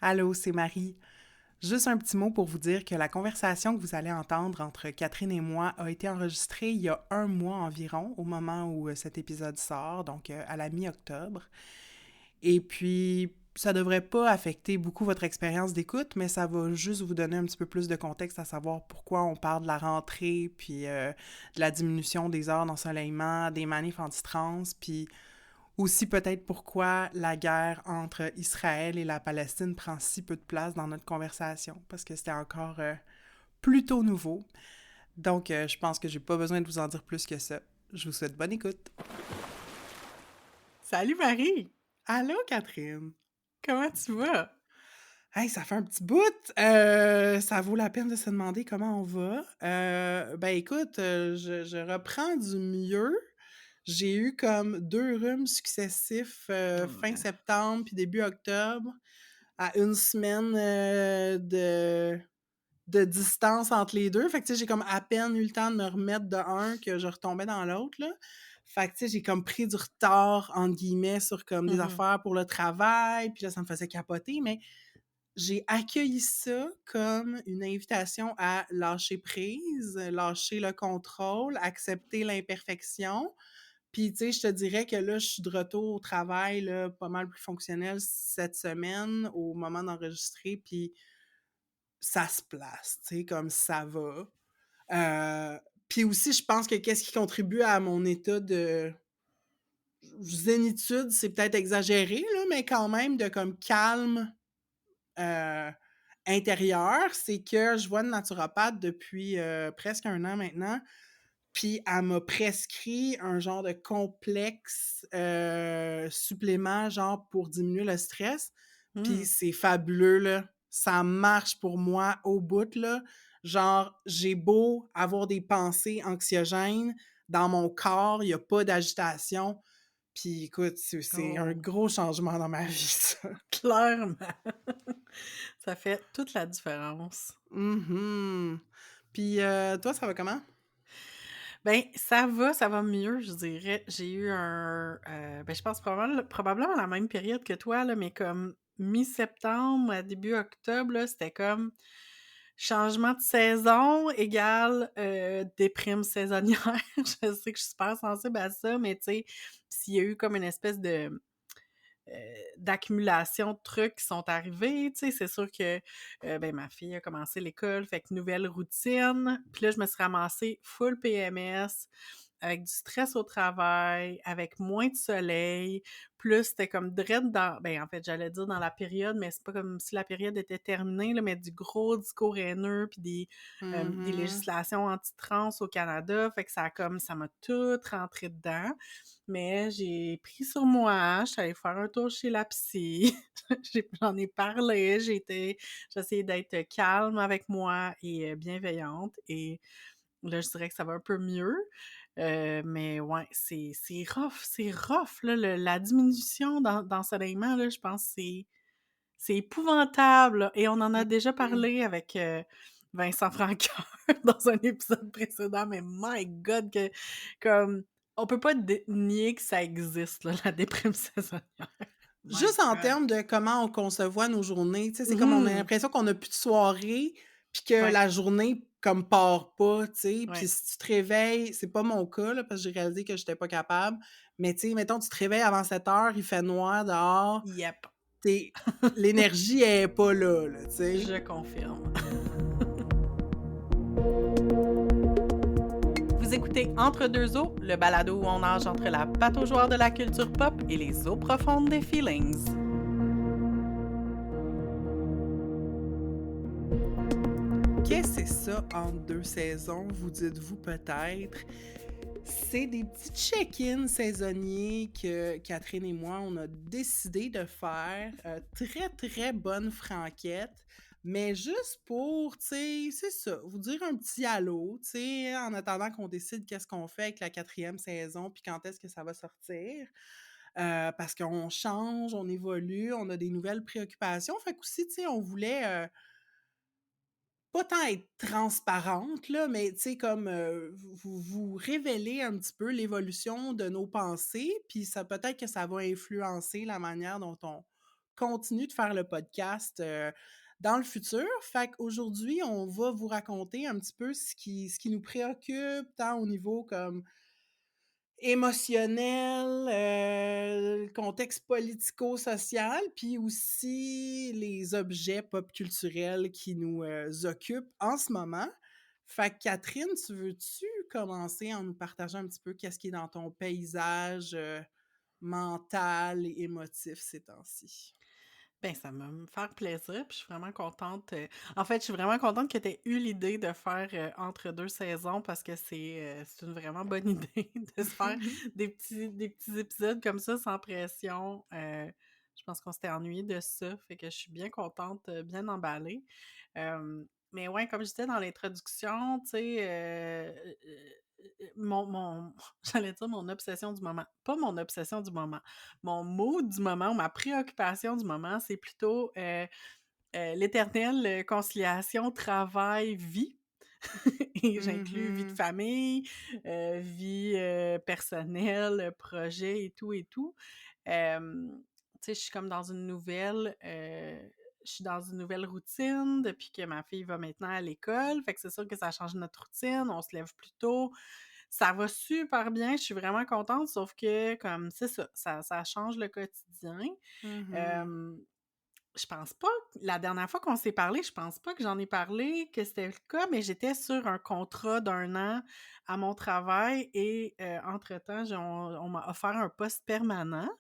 Allô, c'est Marie. Juste un petit mot pour vous dire que la conversation que vous allez entendre entre Catherine et moi a été enregistrée il y a un mois environ, au moment où cet épisode sort, donc à la mi-octobre. Et puis, ça devrait pas affecter beaucoup votre expérience d'écoute, mais ça va juste vous donner un petit peu plus de contexte à savoir pourquoi on parle de la rentrée, puis de la diminution des heures d'ensoleillement, des manifs anti-trans, puis aussi peut-être pourquoi la guerre entre Israël et la Palestine prend si peu de place dans notre conversation, parce que c'était encore plutôt nouveau. Donc, je pense que j'ai pas besoin de vous en dire plus que ça. Je vous souhaite bonne écoute. Salut Marie! Allô, Catherine? Comment tu vas? Hey, ça fait un petit bout. Ça vaut la peine de se demander comment on va. Ben écoute, je reprends du mieux. J'ai eu comme deux rhumes successifs fin Ouais. septembre puis début octobre, à une semaine de distance entre les deux. Fait que tu sais, j'ai comme à peine eu le temps de me remettre de un que je retombais dans l'autre, là. Fait que tu sais, j'ai comme pris du retard, entre guillemets, sur comme des Mhm. affaires pour le travail, puis là, ça me faisait capoter, mais j'ai accueilli ça comme une invitation à lâcher prise, lâcher le contrôle, accepter l'imperfection. Puis, tu sais, je te dirais que là, je suis de retour au travail, là, pas mal plus fonctionnel cette semaine, au moment d'enregistrer, puis ça se place, tu sais, comme ça va. Puis aussi, je pense que qu'est-ce qui contribue à mon état de zénitude, c'est peut-être exagéré, là, mais quand même de comme calme euh, intérieur, c'est que je vois une naturopathe depuis presque un an maintenant, puis elle m'a prescrit un genre de complexe supplément, genre pour diminuer le stress. Puis Mm. c'est fabuleux, là. Ça marche pour moi au bout, là. Genre, j'ai beau avoir des pensées anxiogènes, dans mon corps, il n'y a pas d'agitation. Puis écoute, c'est un Oh, gros changement dans ma vie, ça. clairement! Ça fait toute la différence. Mhm. Puis toi, ça va comment? Ben, ça va mieux, je dirais. J'ai eu ben, je pense probablement la même période que toi, là, mais comme mi-septembre à début octobre, là, c'était comme changement de saison égale déprime saisonnière. Je sais que je suis super sensible à ça, mais tu sais, s'il y a eu comme une espèce d'accumulation de trucs qui sont arrivés, tu sais, c'est sûr que, ben, ma fille a commencé l'école, fait que nouvelle routine. Puis là, je me suis ramassée full PMS, avec du stress au travail, avec moins de soleil, plus c'était comme drette dans ben, en fait, j'allais dire dans la période, mais c'est pas comme si la période était terminée, là, mais du gros discours haineux puis des Mhm. législations anti-trans au Canada, fait que ça m'a tout rentré dedans. Mais j'ai pris sur moi, je suis allée faire un tour chez la psy, j'en ai parlé, j'ai essayé d'être calme avec moi et bienveillante et là, je dirais que ça va un peu mieux. Mais ouais, c'est rough là, la diminution d'ensoleillement là, je pense que c'est épouvantable là et on en a déjà Mhm. parlé avec, Vincent Francoeur dans un épisode précédent, mais my God que comme on peut pas nier que ça existe là, la déprime saisonnière. My Juste en God. termes de comment on concevoit nos journées, tu sais, c'est comme on a Mmh. l'impression qu'on a plus de soirée, puis que Ouais, la journée comme part pas, tu sais. Puis ouais. si tu te réveilles, c'est pas mon cas là, parce que j'ai réalisé que j'étais pas capable. Mais tu sais, mettons, tu te réveilles avant 7 heures, il fait noir dehors, Yep, t'es l'énergie est pas là, tu sais. je confirme. Vous écoutez Entre deux eaux, le balado où on nage entre la pataugeoire de la culture pop et les eaux profondes des feelings. Qu'est-ce que c'est ça entre deux saisons, vous dites-vous peut-être? C'est des petits check-ins saisonniers que Catherine et moi, on a décidé de faire. Très, très bonne franquette. Mais juste pour, tu sais, c'est ça, vous dire un petit allô, tu sais, en attendant qu'on décide qu'est-ce qu'on fait avec la quatrième saison, puis quand est-ce que ça va sortir. Parce qu'on change, on évolue, on a des nouvelles préoccupations. Fait qu'aussi, tu sais, on voulait pas tant être transparente, là, mais tu sais, comme vous révéler un petit peu l'évolution de nos pensées, puis ça peut-être que ça va influencer la manière dont on continue de faire le podcast dans le futur. Fait qu'aujourd'hui, on va vous raconter un petit peu ce qui nous préoccupe, tant au niveau comme émotionnel, le contexte politico-social, puis aussi les objets pop culturels qui nous occupent en ce moment. Fait que Catherine, tu veux-tu commencer en nous partageant un petit peu qu'est-ce qui est dans ton paysage mental et émotif ces temps-ci? Ben, ça va me faire plaisir, puis je suis vraiment contente, en fait, je suis vraiment contente que tu aies eu l'idée de faire, entre 2 saisons parce que c'est une vraiment bonne idée de se faire des petits épisodes comme ça sans pression, je pense qu'on s'était ennuyés de ça, fait que je suis bien contente, bien emballée. Mais ouais, comme je disais dans l'introduction, tu sais, mon j'allais dire mon obsession du moment. Pas mon obsession du moment. Mon mood du moment ou ma préoccupation du moment, c'est plutôt, l'éternelle, conciliation travail-vie et j'inclus vie de Mhm. famille, vie, personnelle, projet et tout. Tu sais, je suis dans une nouvelle routine depuis que ma fille va maintenant à l'école, fait que c'est sûr que ça change notre routine, on se lève plus tôt. Ça va super bien, je suis vraiment contente, sauf que comme c'est ça, ça change le quotidien. Mhm. Hem Je pense pas la dernière fois qu'on s'est parlé, je pense pas que j'en ai parlé, que c'était le cas, mais j'étais sur un contrat d'1 an à mon travail et entre-temps, on m'a offert un poste permanent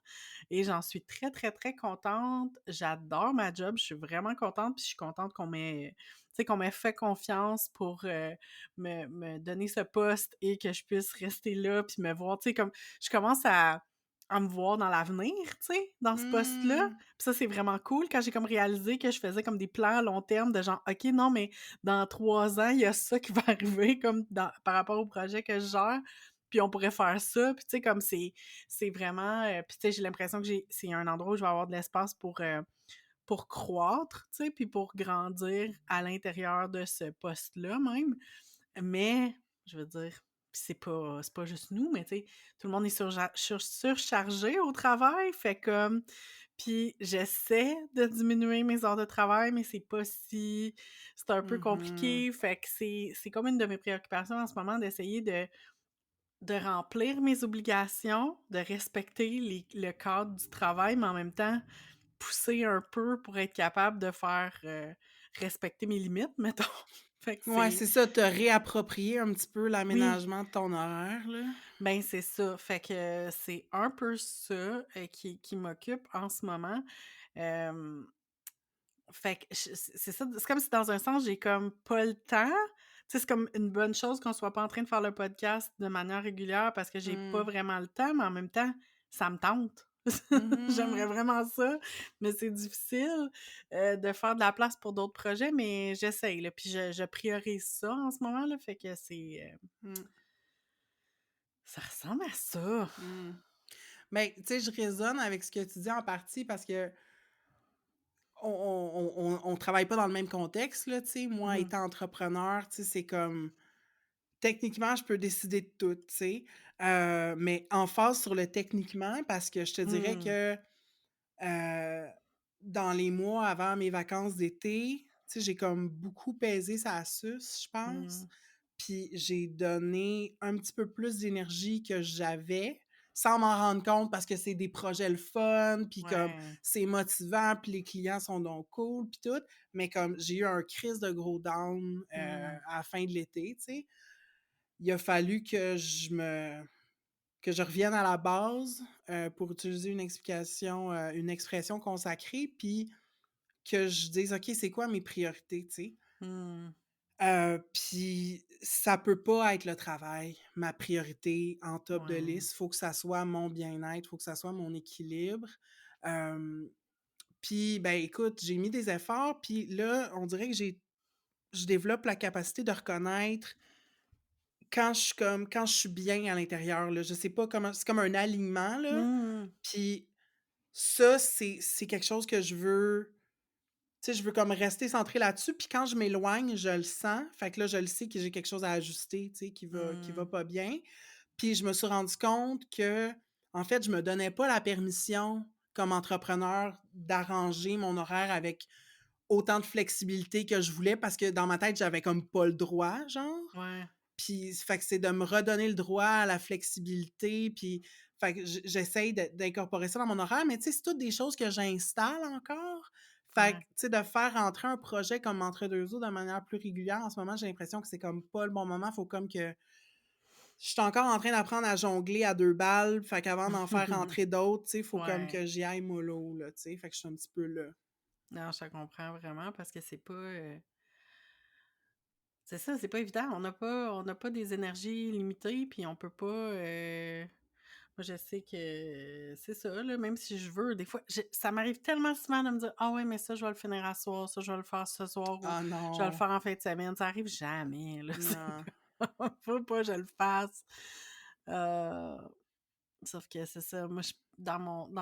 et j'en suis très, très, très contente. J'adore ma job, je suis vraiment contente, puis je suis contente qu'on m'ait fait confiance pour, me donner ce poste et que je puisse rester là puis me voir, tu sais, comme je commence à me voir dans l'avenir, tu sais, dans ce poste-là. Mm. Puis ça, c'est vraiment cool quand j'ai comme réalisé que je faisais comme des plans à long terme de genre, OK, non, mais dans 3 ans, il y a ça qui va arriver comme par rapport au projet que je gère. Puis on pourrait faire ça. Puis tu sais, comme c'est vraiment. Puis tu sais, j'ai l'impression que c'est un endroit où je vais avoir de l'espace pour croître, tu sais, puis pour grandir à l'intérieur de ce poste-là même. Mais, je veux dire, pis c'est pas juste nous, mais tu sais, tout le monde est surchargé au travail, fait comme puis j'essaie de diminuer mes heures de travail, mais c'est un peu Mhm. compliqué, fait que c'est comme une de mes préoccupations en ce moment d'essayer de remplir mes obligations, de respecter le cadre du travail, mais en même temps, pousser un peu pour être capable de faire, respecter mes limites, mettons. Fait que Ouais, c'est c'est ça, te réapproprier un petit peu oui. l'aménagement de ton horaire, là. Ben, c'est ça. Fait que c'est un peu ça, qui m'occupe en ce moment. Hem, fait que c'est ça, c'est comme si dans un sens, j'ai comme pas le temps. Tu sais, c'est comme une bonne chose qu'on soit pas en train de faire le podcast de manière régulière parce que j'ai pas Mmh. vraiment le temps, mais en même temps, ça me tente. J'aimerais Mhm. vraiment ça, mais c'est difficile, de faire de la place pour d'autres projets, mais j'essaye, là, puis je priorise ça en ce moment, là, fait que Mmh. ça ressemble à ça. Mmh. Ben, tu sais, je résonne avec ce que tu dis en partie parce que on travaille pas dans le même contexte, là, tu sais. Moi, Mmh. étant entrepreneur, tu sais, c'est comme techniquement, je peux décider de tout, tu sais. Mais emphase sur le techniquement parce que je te dirais Mmh. que, heu, dans les mois avant mes vacances d'été, tu sais, j'ai comme beaucoup pesé sa suce, je pense. Mmh. Puis j'ai donné un petit peu plus d'énergie que j'avais, sans m'en rendre compte parce que c'est des projets le fun, puis comme Ouais. c'est motivant, puis les clients sont donc cool, puis tout. Mais comme j'ai eu un crise de gros down, Mmh. à la fin de l'été, tu sais, il a fallu que je revienne à la base, pour utiliser une expression consacrée, puis que je dise: «OK, c'est quoi mes priorités?» tu sais? Mmh. Puis ça peut pas être le travail, ma priorité en top de Ouais. liste. Faut que ça soit mon bien-être, faut que ça soit mon équilibre. Hem, puis, ben, écoute, j'ai mis des efforts, puis là, on dirait que je développe la capacité de reconnaître quand je suis bien à l'intérieur, là. Je sais pas comment c'est comme un alignement, là, Mmh. puis ça, c'est quelque chose que je veux tu sais, je veux comme rester centrée là-dessus, puis quand je m'éloigne, je le sens. Fait que là, je le sais que j'ai quelque chose à ajuster, tu sais, qui va Mmh. pas bien. Puis je me suis rendu compte que, en fait, je me donnais pas la permission comme entrepreneur, d'arranger mon horaire avec autant de flexibilité que je voulais parce que dans ma tête, j'avais comme pas le droit, genre. Ouais, Puis, fait que c'est de me redonner le droit à la flexibilité, puis fait que j'essaye d'incorporer ça dans mon horaire, mais tu sais, c'est toutes des choses que j'installe encore. Fait que, ouais. tu sais, de faire rentrer un projet comme Entre deux eaux de manière plus régulière, en ce moment, j'ai l'impression que c'est comme pas le bon moment. Faut comme que je suis encore en train d'apprendre à jongler à 2 balles, fait qu'avant d'en faire rentrer d'autres, tu sais, faut comme Ouais. que j'y aille mollo, là, tu sais, fait que je suis un petit peu là. Non, je te comprends vraiment parce que c'est pas, c'est ça, c'est pas évident. On n'a pas des énergies limitées, puis on peut pas, moi, je sais que c'est ça, là, même si je veux, des fois, ça m'arrive tellement souvent de me dire: «Ah ouais, mais ça, je vais le finir à soir, ça, je vais le faire ce soir ou Ah je vais le non, faire en fin de semaine». Ça arrive jamais, là, c'est non. comme faut pas que je le fasse. Heu, Sauf que c'est ça, moi, dans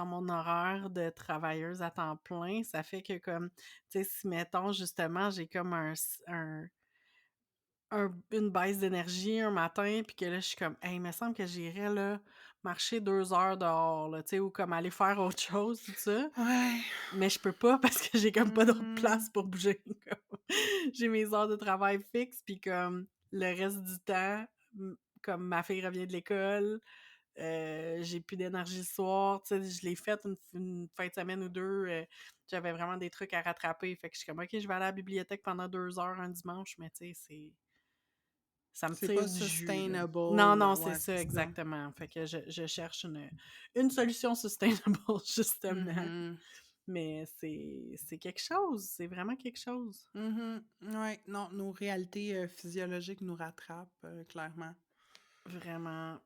mon horaire de travailleuse à temps plein, ça fait que comme, tu sais, si mettons, justement, j'ai comme une baisse d'énergie un matin, puis que là, je suis comme: «Hey, il me semble que j'irais, là, marcher 2 heures dehors», là, tu sais, ou comme aller faire autre chose, tout ça. Ouais. Mais je peux pas parce que j'ai comme pas d'autre Mmh. place pour bouger, comme j'ai mes heures de travail fixes, puis comme le reste du temps, comme ma fille revient de l'école, j'ai plus d'énergie le soir, tu sais, je l'ai fait une fin de semaine ou 2, j'avais vraiment des trucs à rattraper, fait que je suis comme: «OK, je vais aller à la bibliothèque pendant 2 heures un dimanche», mais tu sais, ça me C'est tire pas du jus, là. sustainable, Non, non, c'est ouais, ça, c'est ça. exactement. Fait que je cherche une solution sustainable, justement. Mhm. Mais c'est quelque chose, c'est vraiment quelque chose. Mhm. Ouais, non, nos réalités, physiologiques nous rattrapent, clairement. Vraiment.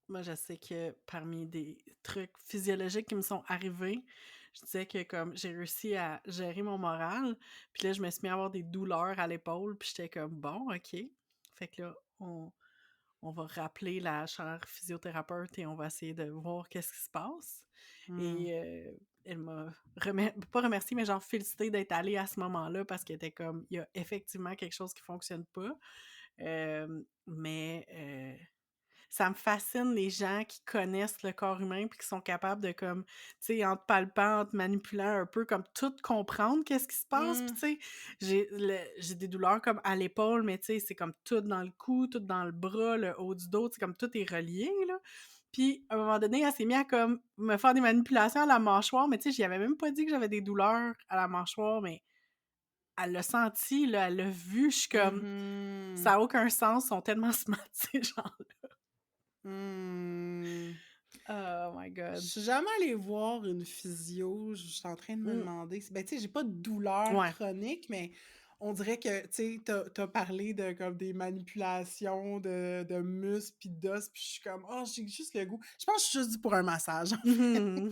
Moi, je sais que parmi des trucs physiologiques qui me sont arrivés, je disais que comme j'ai réussi à gérer mon moral, puis là, je me suis mis à avoir des douleurs à l'épaule, puis j'étais comme: «Bon, OK». Fait que là, on va rappeler la chère physiothérapeute et on va essayer de voir qu'est-ce qui se passe. Mmh. Et elle m'a pas remercié, mais genre félicité d'être allée à ce moment-là parce qu'elle était comme, il y a effectivement quelque chose qui fonctionne pas. Mais ça me fascine les gens qui connaissent le corps humain puis qui sont capables de comme, tu sais, en te palpant, en te manipulant un peu, comme tout comprendre qu'est-ce qui se passe. Puis Mmh. tu sais, j'ai des douleurs comme à l'épaule, mais tu sais, c'est comme tout dans le cou, tout dans le bras, le haut du dos, c'est comme tout est relié, là. Puis à un moment donné, elle s'est mise à comme me faire des manipulations à la mâchoire, mais tu sais, j'y avais même pas dit que j'avais des douleurs à la mâchoire, mais elle l'a senti, là, elle l'a vu. Je suis comme, Mhm. ça a aucun sens, ils sont tellement smart, ces gens. Mmh. Oh my Je god. suis jamais allée voir une physio, je suis en train de me Mmh. demander si ben, tu sais, j'ai pas de douleur Ouais. chronique, mais on dirait que, tu sais, tu parlé de comme des manipulations de muscles puis d'os, puis je suis comme: «Oh, j'ai juste le goût». Je pense que je suis juste due pour un massage, en fait. Mmh mh.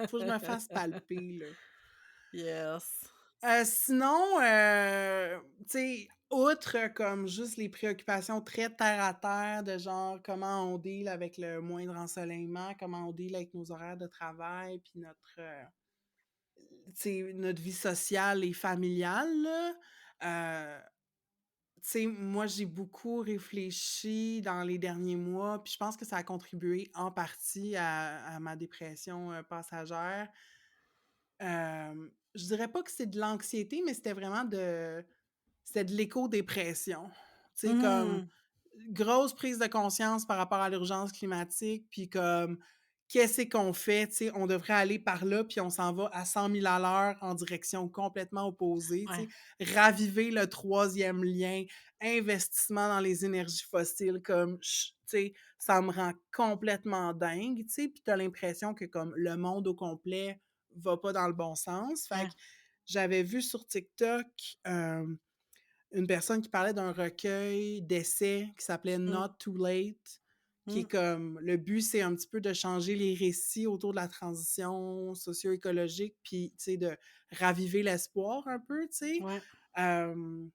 Faut que je me fasse palper, là. Yes. Sinon, tu sais, outre comme juste les préoccupations très terre à terre de genre comment on deal avec le moindre ensoleillement, comment on deal avec nos horaires de travail, puis notre, tu sais, notre vie sociale et familiale, là, tu sais, moi, j'ai beaucoup réfléchi dans les derniers mois, puis je pense que ça a contribué en partie à ma dépression, passagère. Je dirais pas que c'est de l'anxiété, mais c'était de l'éco-dépression. Tu sais, comme Mmh. grosse prise de conscience par rapport à l'urgence climatique, puis comme qu'est-ce qu'on fait? Tu sais, on devrait aller par là, puis on s'en va à 100 000 à l'heure en direction complètement opposée. Tu Ouais, sais, raviver le troisième lien, investissement dans les énergies fossiles, comme, tu sais, ça me rend complètement dingue, tu sais, puis t'as l'impression que comme le monde au complet va pas dans le bon sens. Fait ouais. que j'avais vu sur TikTok, une personne qui parlait d'un recueil d'essais qui s'appelait Mmh. Not Too Late, qui est Mmh. comme le but, c'est un petit peu de changer les récits autour de la transition socio-écologique, puis, tu sais, de raviver l'espoir un peu, tu sais. Ouais. Hem,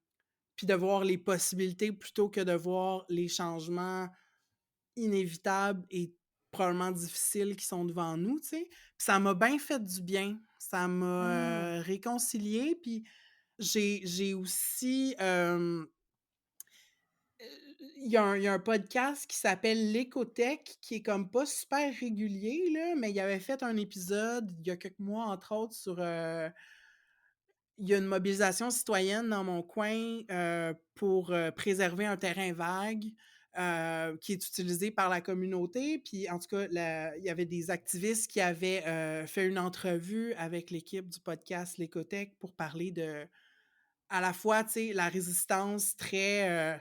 Puis de voir les possibilités plutôt que de voir les changements inévitables et probablement difficiles qui sont devant nous, tu sais. Puis ça m'a bien fait du bien. Ça Mmh. m'a, réconciliée, puis j'ai aussi, il y a un podcast qui s'appelle «L'écothèque» qui est comme pas super régulier, là, mais il avait fait un épisode il y a quelques mois, entre autres, sur, il y a une mobilisation citoyenne dans mon coin, pour, préserver un terrain vague, qui est utilisé par la communauté. Puis en tout cas, il y avait des activistes qui avaient, fait une entrevue avec l'équipe du podcast L'Écothèque pour parler de à la fois, tu sais, la résistance très,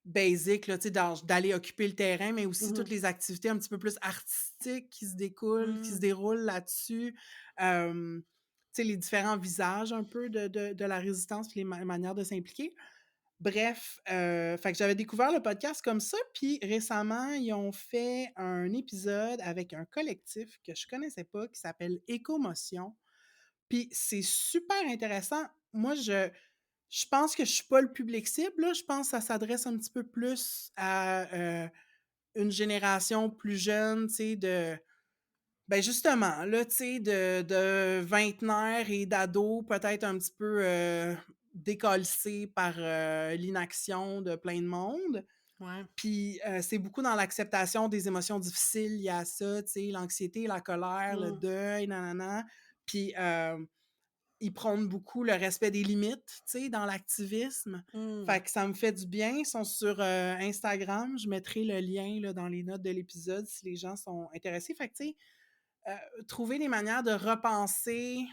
basic là, tu sais, d'aller occuper le terrain, mais aussi toutes Mmh. les activités un petit peu plus artistiques qui se Mmh. déroulent là-dessus. Tu sais, les différents visages un peu de la résistance puis les manières de s'impliquer. Bref, fait que j'avais découvert le podcast comme ça, puis récemment, ils ont fait un épisode avec un collectif que je connaissais pas qui s'appelle Écomotion. Puis c'est super intéressant. Moi, je pense que je suis pas le public cible, là. Je pense que ça s'adresse un petit peu plus à, une génération plus jeune, tu sais, ben, justement, là, tu sais, de vingtenaires et d'ados peut-être un petit peu, décalissés par, l'inaction de plein de monde. Ouais. Puis, c'est beaucoup dans l'acceptation des émotions difficiles liées à ça, tu sais, l'anxiété, la colère, le Mmh. deuil, nanana. Puis, ils prônent beaucoup le respect des limites, tu sais, dans l'activisme. Mmh. Fait que ça me fait du bien. Ils sont sur, Instagram. Je mettrai le lien, là, dans les notes de l'épisode si les gens sont intéressés. Fait que, tu sais, trouver des manières de repenser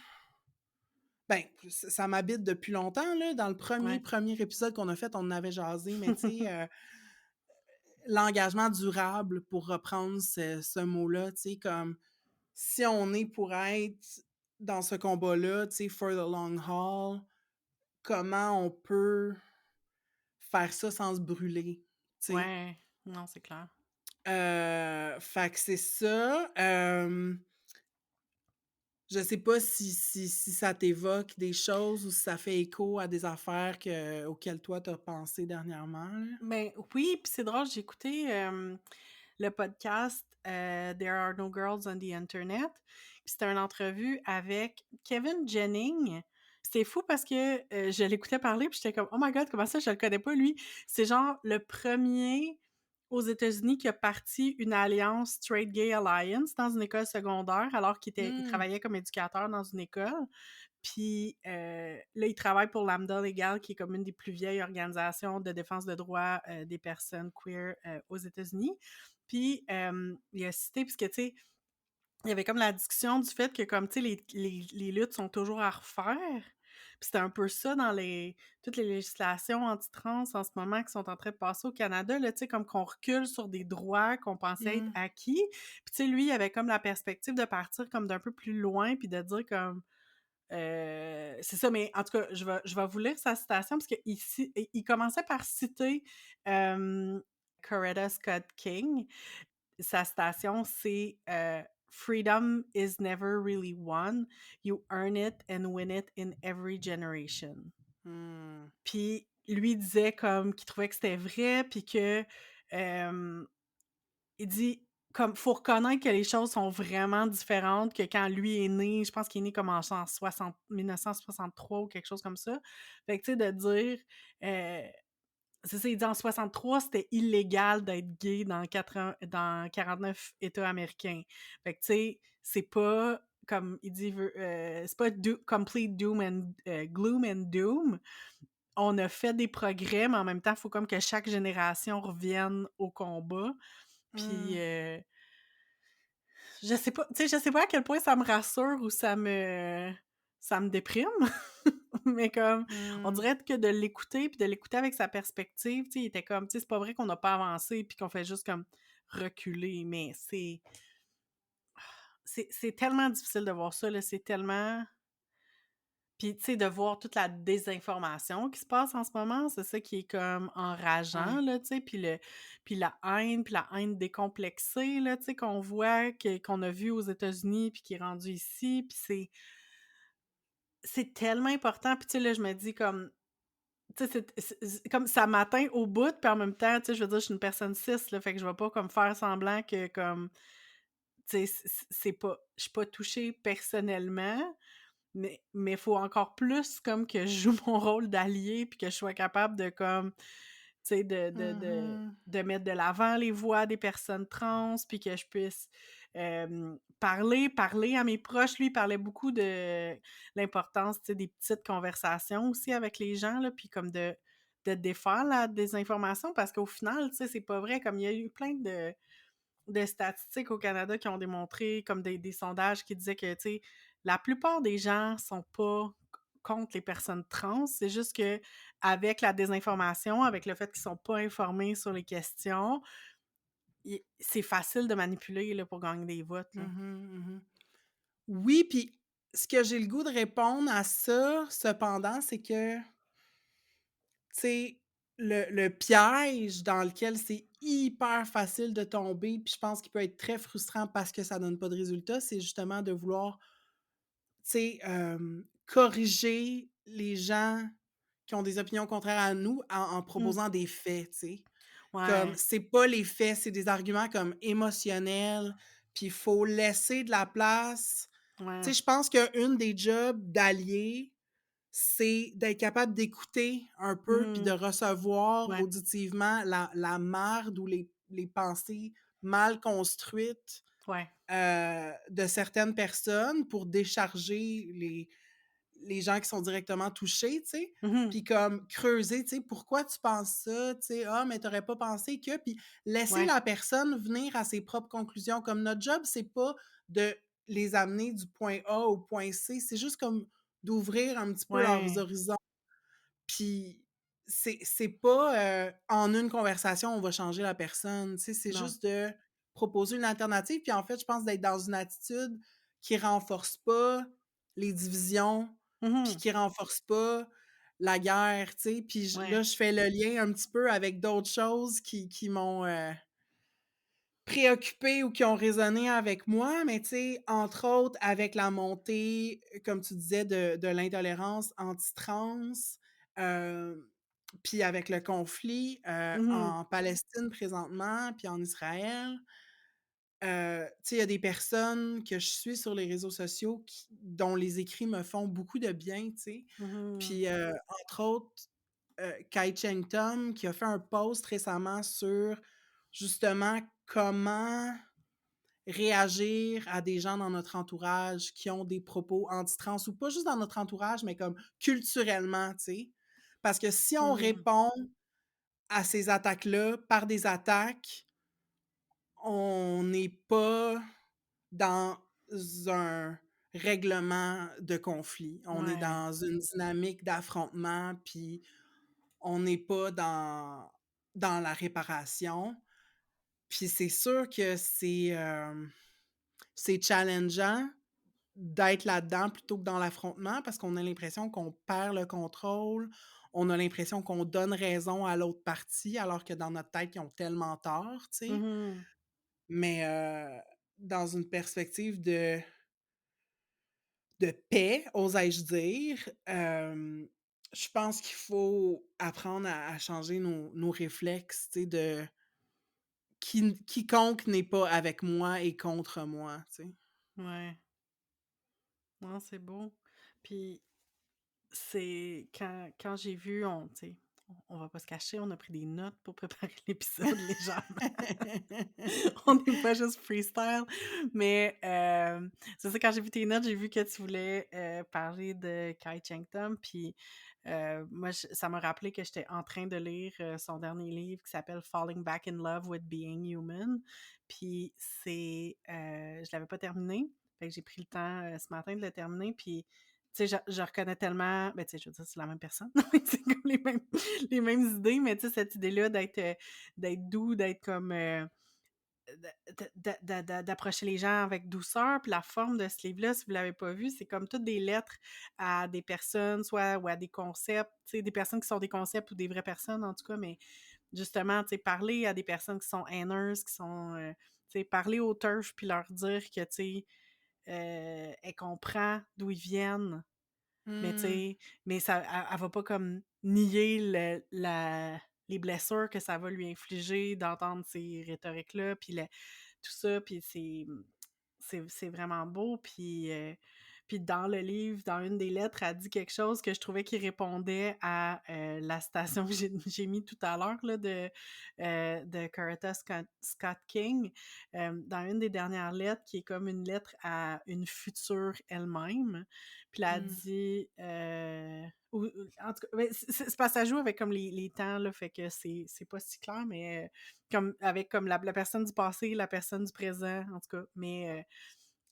ben, ça m'habite depuis longtemps, là. Dans le premier Ouais. premier épisode qu'on a fait, on en avait jasé, mais tu sais, l'engagement durable, pour reprendre ce mot-là, tu sais, comme si on est pour être dans ce combat-là, tu sais, for the long haul, comment on peut faire ça sans se brûler, tu sais? Ouais. Non, c'est clair. Fait que c'est ça. Je sais pas si ça t'évoque des choses ou si ça fait écho à des affaires auxquelles toi t'as pensé dernièrement, là? Ben oui, puis c'est drôle, j'ai écouté, le podcast, There Are No Girls on the Internet, puis c'était une entrevue avec Kevin Jennings. C'était fou parce que, je l'écoutais parler puis j'étais comme: «Oh my god, comment ça je le connais pas lui?» C'est genre le premier aux États-Unis qui a parti une alliance Straight Gay Alliance dans une école secondaire alors qu'il Mmh. travaillait comme éducateur dans une école. Puis, là, il travaille pour Lambda Legal, qui est comme une des plus vieilles organisations de défense de droits, des personnes queer, aux États-Unis. Puis, il a cité puisque, tu sais, il y avait comme la discussion du fait que comme, tu sais, les luttes sont toujours à refaire. Puis c'était un peu ça dans toutes les législations anti-trans en ce moment qui sont en train de passer au Canada, là, tu sais, comme qu'on recule sur des droits qu'on pensait être Mmh. acquis. Puis, tu sais, lui, il avait comme la perspective de partir comme d'un peu plus loin puis de dire comme c'est ça, mais en tout cas, je vais vous lire sa citation parce qu'il commençait par citer, Coretta Scott King. Sa citation, c'est, «Freedom is never really won. You earn it and win it in every generation». Mmh. Puis lui disait comme qu'il trouvait que c'était vrai, puis que, hem il dit comme faut reconnaître que les choses sont vraiment différentes que quand lui est né, je pense qu'il est né comme en 1963 ou quelque chose comme ça. Fait que tu sais de dire, heu, c'est ça, il dit en 63 c'était illégal d'être gay dans 49 États américains. Fait que tu sais, c'est pas comme il dit c'est pas complete doom and gloom and doom. On a fait des progrès, mais en même temps, il faut comme que chaque génération revienne au combat. Puis, Mmh. je sais pas, tu sais, je sais pas à quel point ça me rassure ou ça me déprime, mais comme on Mmh. dirait que de l'écouter, puis de l'écouter avec sa perspective, tu sais, il était comme, tu sais, c'est pas vrai qu'on n'a pas avancé puis qu'on fait juste comme reculer, mais c'est tellement difficile de voir ça, là, c'est tellement puis, tu sais, de voir toute la désinformation qui se passe en ce moment, c'est ça qui est comme enrageant, Ouais. là, tu sais, puis la haine décomplexée, là, tu sais, qu'on voit, qu'on a vu aux États-Unis, puis qui est rendu ici, puis c'est tellement important, puis tu sais, là, je me dis comme, tu sais, c'est comme ça m'atteint au bout, puis en même temps, tu sais, je veux dire, je suis une personne cis, là, fait que je vais pas comme faire semblant que comme, tu sais, c'est pas je suis pas touchée personnellement, mais faut encore plus comme que je joue mon rôle d'allié puis que je sois capable de comme tu sais, de de de Mhm. de mettre de l'avant les voix des personnes trans, puis que je puisse, parler à mes proches. Lui, il parlait beaucoup de l'importance, tu sais, des petites conversations aussi avec les gens, là, puis comme de défaire la désinformation parce qu'au final, tu sais, c'est pas vrai. Comme il y a eu plein de statistiques au Canada qui ont démontré, comme des sondages qui disaient que, tu sais, la plupart des gens sont pas contre les personnes trans. C'est juste que avec la désinformation, avec le fait qu'ils sont pas informés sur les questions, c'est facile de manipuler là, pour gagner des votes. Là. Mhm, mhm. Oui, puis ce que j'ai le goût de répondre à ça, cependant, c'est que, tu sais, le piège dans lequel c'est hyper facile de tomber, puis je pense qu'il peut être très frustrant parce que ça donne pas de résultat, c'est justement de vouloir, tu sais, corriger les gens qui ont des opinions contraires à nous en Mmh. proposant des faits, tu sais. Comme Ouais, c'est pas les faits, c'est des arguments comme émotionnels, puis il faut laisser de la place. Tu ouais. sais, je pense qu'une des jobs d'alliés, c'est d'être capable d'écouter un peu puis de Mmh. recevoir Ouais, auditivement la marde ou les pensées mal construites, ouais. de certaines personnes pour décharger les gens qui sont directement touchés, tu sais, Mmh. puis comme creuser, tu sais, pourquoi tu penses ça, tu sais, ah, mais t'aurais pas pensé que, puis laisser Ouais, la personne venir à ses propres conclusions. Comme notre job, c'est pas de les amener du point A au point C, c'est juste comme d'ouvrir un petit peu leurs ouais. horizons. Puis c'est pas, en une conversation, on va changer la personne, tu sais, c'est Non. juste de proposer une alternative. Puis en fait, je pense d'être dans une attitude qui renforce pas les divisions, puis Mmh. qui renforce pas la guerre, tu sais. Puis Ouais. là, je fais le lien un petit peu avec d'autres choses qui m'ont, préoccupée ou qui ont résonné avec moi, mais tu sais, entre autres avec la montée, comme tu disais, de l'intolérance anti-trans, hem, puis avec le conflit, Mmh. en Palestine présentement, puis en Israël, tu sais, il y a des personnes que je suis sur les réseaux sociaux dont les écrits me font beaucoup de bien, tu sais. Mmh. Puis, entre autres, Kai Cheng Tom qui a fait un post récemment sur justement comment réagir à des gens dans notre entourage qui ont des propos anti-trans ou pas juste dans notre entourage, mais comme culturellement, tu sais. Parce que si on Mmh. répond à ces attaques-là par des attaques, on n'est pas dans un règlement de conflit. On est Ouais. dans une dynamique d'affrontement, puis on n'est pas dans la réparation. Puis c'est sûr que c'est challengeant d'être là-dedans plutôt que dans l'affrontement parce qu'on a l'impression qu'on perd le contrôle. On a l'impression qu'on donne raison à l'autre partie alors que dans notre tête, ils ont tellement tort, tu sais. Mmh. Mais, dans une perspective de paix, osais-je dire, je pense qu'il faut apprendre à changer nos réflexes, tu sais, de quiconque n'est pas avec moi est contre moi, tu sais. Ouais. Non, c'est beau. Puis c'est quand j'ai vu tu sais, on va pas se cacher, on a pris des notes pour préparer l'épisode légèrement. On n'est pas juste freestyle, mais c'est ça, quand j'ai vu tes notes, j'ai vu que tu voulais, parler de Kai Cheng Tom, puis, moi ça m'a rappelé que j'étais en train de lire, son dernier livre qui s'appelle «Falling Back in Love with Being Human», puis je l'avais pas terminé, fait que j'ai pris le temps, ce matin de le terminer, puis tu sais, je reconnais tellement, ben, tu sais, je veux dire, c'est la même personne, c'est comme les mêmes idées, mais tu sais, cette idée-là d'être doux, d'être comme, d'approcher les gens avec douceur. Puis la forme de ce livre-là, si vous l'avez pas vu, c'est comme toutes des lettres à des personnes, soit ou à des concepts, tu sais, des personnes qui sont des concepts ou des vraies personnes en tout cas, mais justement, tu sais, parler à des personnes qui sont haineuses, qui sont, tu sais, parler aux TERF puis leur dire que, tu sais, elle comprend d'où ils viennent, mais tu Mmh. sais, mais ça elle va pas comme nier les blessures que ça va lui infliger d'entendre ces rhétoriques-là, puis tout ça, puis c'est vraiment beau, puis Puis dans le livre, dans une des lettres, elle dit quelque chose que je trouvais qui répondait à, la citation que j'ai mis tout à l'heure là de Coretta Scott King, dans une des dernières lettres qui est comme une lettre à une future elle-même. Puis là, elle Mmh. dit, ou en tout cas, beh, c'est parce que ça joue avec comme les temps là, fait que c'est pas si clair, mais, comme avec comme la personne du passé, la personne du présent, en tout cas, mais,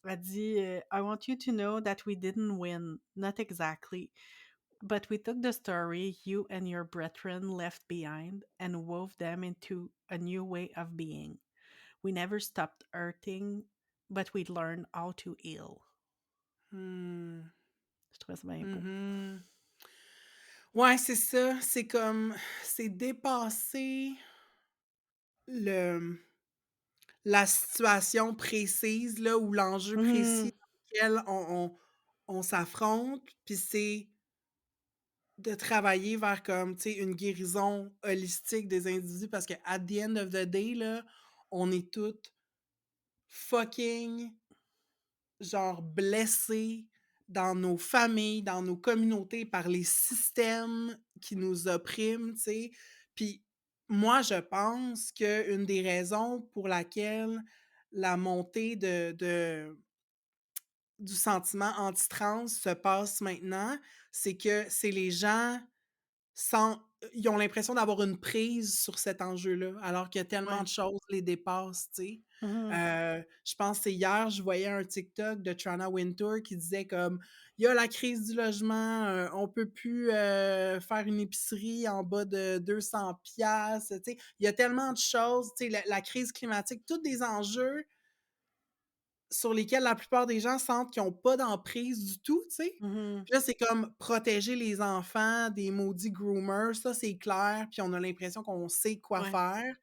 elle dit, I want you to know that we didn't win, not exactly, but we took the story you and your brethren left behind and wove them into a new way of being. We never stopped hurting, but we learned how to heal. Mmh. Je trouvais ça bien beau. Mmh. Ouais, c'est ça. C'est dépasser le la situation précise, là, ou l'enjeu précis Mhm, dans lequel on s'affronte, puis c'est de travailler vers comme, tu sais, une guérison holistique des individus parce que at the end of the day, là, on est toutes fucking, genre, blessés dans nos familles, dans nos communautés par les systèmes qui nous oppriment, tu sais. Puis moi, je pense qu'une des raisons pour laquelle la montée du sentiment anti-trans se passe maintenant, c'est que c'est les gens sans ils ont l'impression d'avoir une prise sur cet enjeu-là, alors que tellement ouais. de choses les dépassent, tu sais. Mhm, Je pense que c'est hier, je voyais un TikTok de Trana Wintour qui disait comme: «Il y a la crise du logement, on peut plus, faire une épicerie en bas de 200 $», tu sais. Il y a tellement de choses, tu sais, la crise climatique, tous des enjeux sur lesquels la plupart des gens sentent qu'ils ont pas d'emprise du tout, tu sais? mhm, Puis là, c'est comme protéger les enfants des maudits groomers, ça, c'est clair, puis on a l'impression qu'on sait quoi ouais. faire.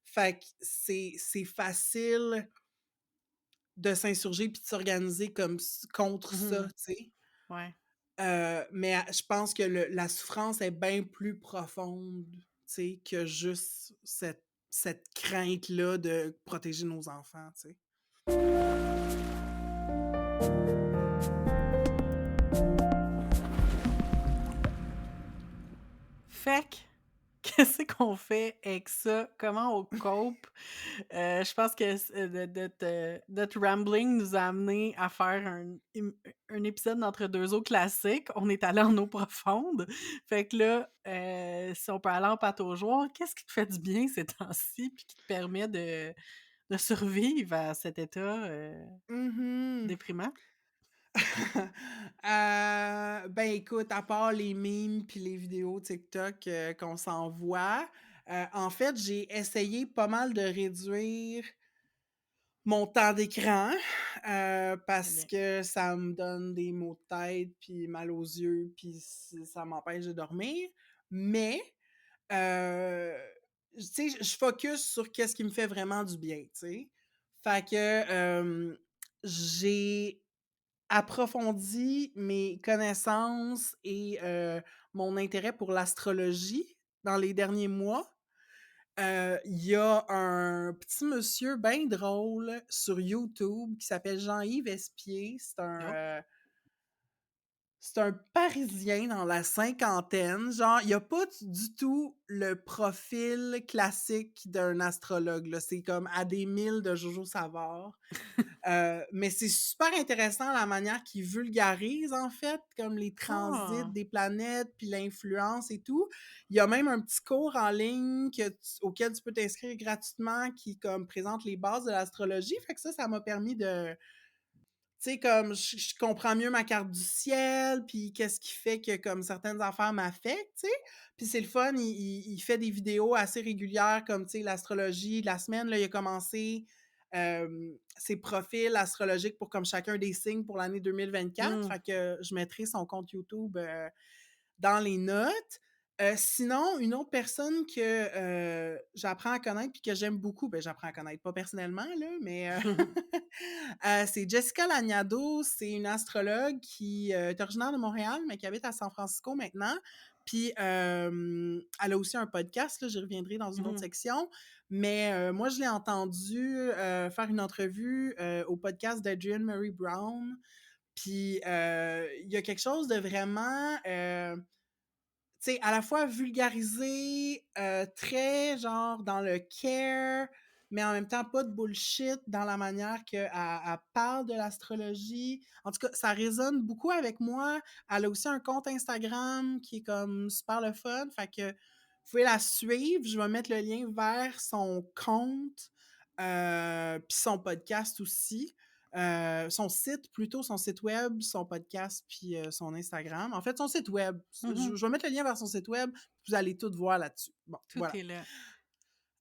Fait que c'est facile de s'insurger puis de s'organiser comme contre ça, Mhm, tu sais? ouais. Mais je pense que la souffrance est bien plus profonde, tu sais, que juste cette crainte-là de protéger nos enfants, tu sais? Fait que, qu'est-ce qu'on fait avec ça? Comment on cope? Je pense que notre rambling nous a amené à faire un épisode d'Entre 2 eaux classique. On est allé en eau profonde. Fait que là, si on peut aller en pataugeoire, qu'est-ce qui te fait du bien ces temps-ci puis qui te permet de survivre à cet état, Mmh. déprimant? Ben, écoute, à part les memes puis les vidéos TikTok, qu'on s'envoie, en fait, j'ai essayé pas mal de réduire mon temps d'écran, Très parce bien. que ça me donne des maux de tête, puis mal aux yeux, puis ça m'empêche de dormir. Mais, heu, tu sais, je focus sur qu'est-ce qui me fait vraiment du bien, tu sais? Fait que, j'ai approfondi mes connaissances et mon intérêt pour l'astrologie dans les derniers mois. Il y a un petit monsieur bien drôle sur YouTube qui s'appelle Jean-Yves Espier. Oh! C'est un Parisien dans la cinquantaine, genre, il a pas du tout le profil classique d'un astrologue, là. C'est comme à des milles de Jojo Savard. Mais c'est super intéressant la manière qu'il vulgarise, en fait, comme les transits Ah! des planètes, puis l'influence et tout. Il y a même un petit cours en ligne auquel tu peux t'inscrire gratuitement qui comme présente les bases de l'astrologie. Fait que ça m'a permis de, tu sais, comme je comprends mieux ma carte du ciel, puis qu'est-ce qui fait que comme certaines affaires m'affectent, tu sais. Puis c'est le fun, il fait des vidéos assez régulières comme, tu sais, l'astrologie de la semaine. Là, il a commencé ses profils astrologiques pour comme chacun des signes pour l'année 2024. Mmh. Fait que je mettrai son compte YouTube dans les notes. Sinon, une autre personne que j'apprends à connaître puis que j'aime beaucoup, ben j'apprends à connaître, pas personnellement, là, mais c'est Jessica Lanyadoo. C'est une astrologue qui est originaire de Montréal, mais qui habite à San Francisco maintenant. Puis elle a aussi un podcast, là, j'y reviendrai dans une autre Mmh. section. Mais moi, je l'ai entendue faire une entrevue au podcast d'Adrienne Murray Brown. Puis il y a quelque chose de vraiment, tu sais, à la fois vulgarisé, très genre dans le care, mais en même temps pas de bullshit dans la manière qu'elle parle de l'astrologie. En tout cas, ça résonne beaucoup avec moi. Elle a aussi un compte Instagram qui est comme super le fun. Fait que vous pouvez la suivre. Je vais mettre le lien vers son compte, puis son podcast aussi. Son site, plutôt son site web, son podcast, puis son Instagram. En fait, son site web. Mmh. Je vais mettre le lien vers son site web, vous allez tout voir là-dessus. Bon, Tout voilà. est là.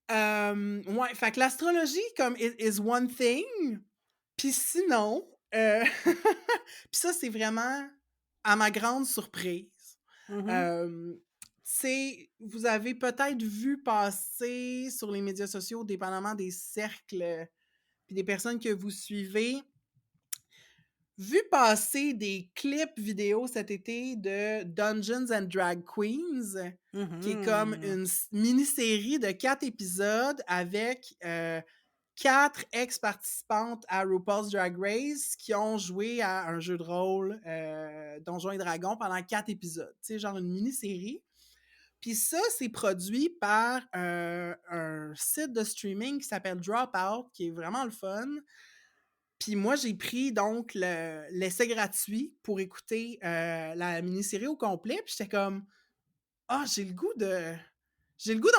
Ouais, fait que l'astrologie, comme, is one thing. Puis sinon, puis ça, c'est vraiment à ma grande surprise. Mmh. Euh, c'est, vous avez peut-être vu passer sur les médias sociaux, dépendamment des cercles puis des personnes que vous suivez, vu passer des clips vidéo cet été de Dungeons and Drag Queens, qui est comme Mmh. une mini-série de 4 épisodes avec 4 ex-participantes à RuPaul's Drag Race qui ont joué à un jeu de rôle Donjons et Dragons pendant 4 épisodes. Tu sais, genre une mini-série. Puis ça, c'est produit par un site de streaming qui s'appelle Dropout, qui est vraiment le fun. Puis moi, j'ai pris donc l'essai gratuit pour écouter la mini-série au complet. Puis j'étais comme, ah, j'ai le goût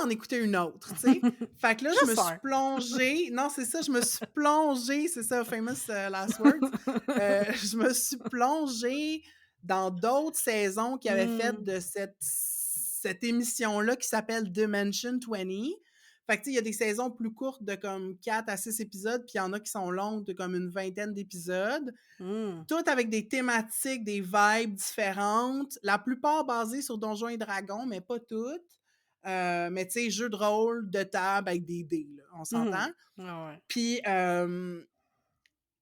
d'en écouter une autre, tu sais. Fait que là, je me Juste suis un. plongée. Non, c'est ça, je me suis plongée, c'est ça, famous last words. Je me suis plongée dans d'autres saisons qui avaient fait Mmh. de cette émission-là qui s'appelle Dimension 20. Fait que, tu sais, il y a des saisons plus courtes de comme 4 à 6 épisodes, puis il y en a qui sont longues de comme une vingtaine d'épisodes. Mmh. Toutes avec des thématiques, des vibes différentes. La plupart basées sur Donjons et Dragons, mais pas toutes. Mais tu sais, jeux de rôle, de table avec des dés, là, on Mmh. s'entend. Ah ouais. Puis,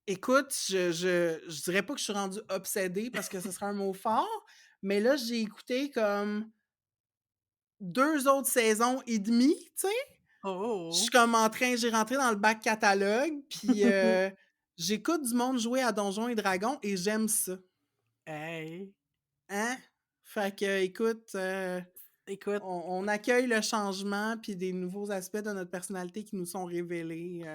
écoute, je dirais pas que je suis rendue obsédée parce que ce serait un mot fort, mais là, j'ai écouté comme 2 autres saisons et demie, tu sais. Je suis Oh! comme j'ai rentré dans le bac catalogue, puis j'écoute du monde jouer à Donjons et Dragons et j'aime ça. Hey! Hein? Fait que, écoute, Écoute, on accueille le changement puis des nouveaux aspects de notre personnalité qui nous sont révélés tu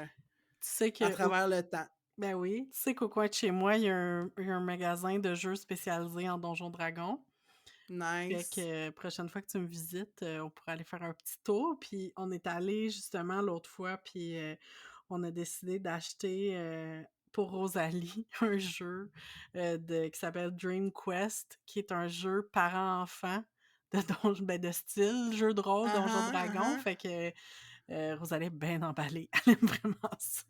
sais à que travers le temps. ben oui, tu sais qu'au coin de chez moi, il y a un magasin de jeux spécialisé en Donjons Dragons. Fait Nice. que prochaine fois que tu me visites, on pourra aller faire un petit tour. Puis on est allé justement l'autre fois, puis on a décidé d'acheter pour Rosalie un jeu qui s'appelle Dream Quest, qui est un jeu parent-enfant de style jeu de rôle Ah Donjon ah, ah Dragon. ah. Fait que Rosalie est bien emballée. Elle aime vraiment ça.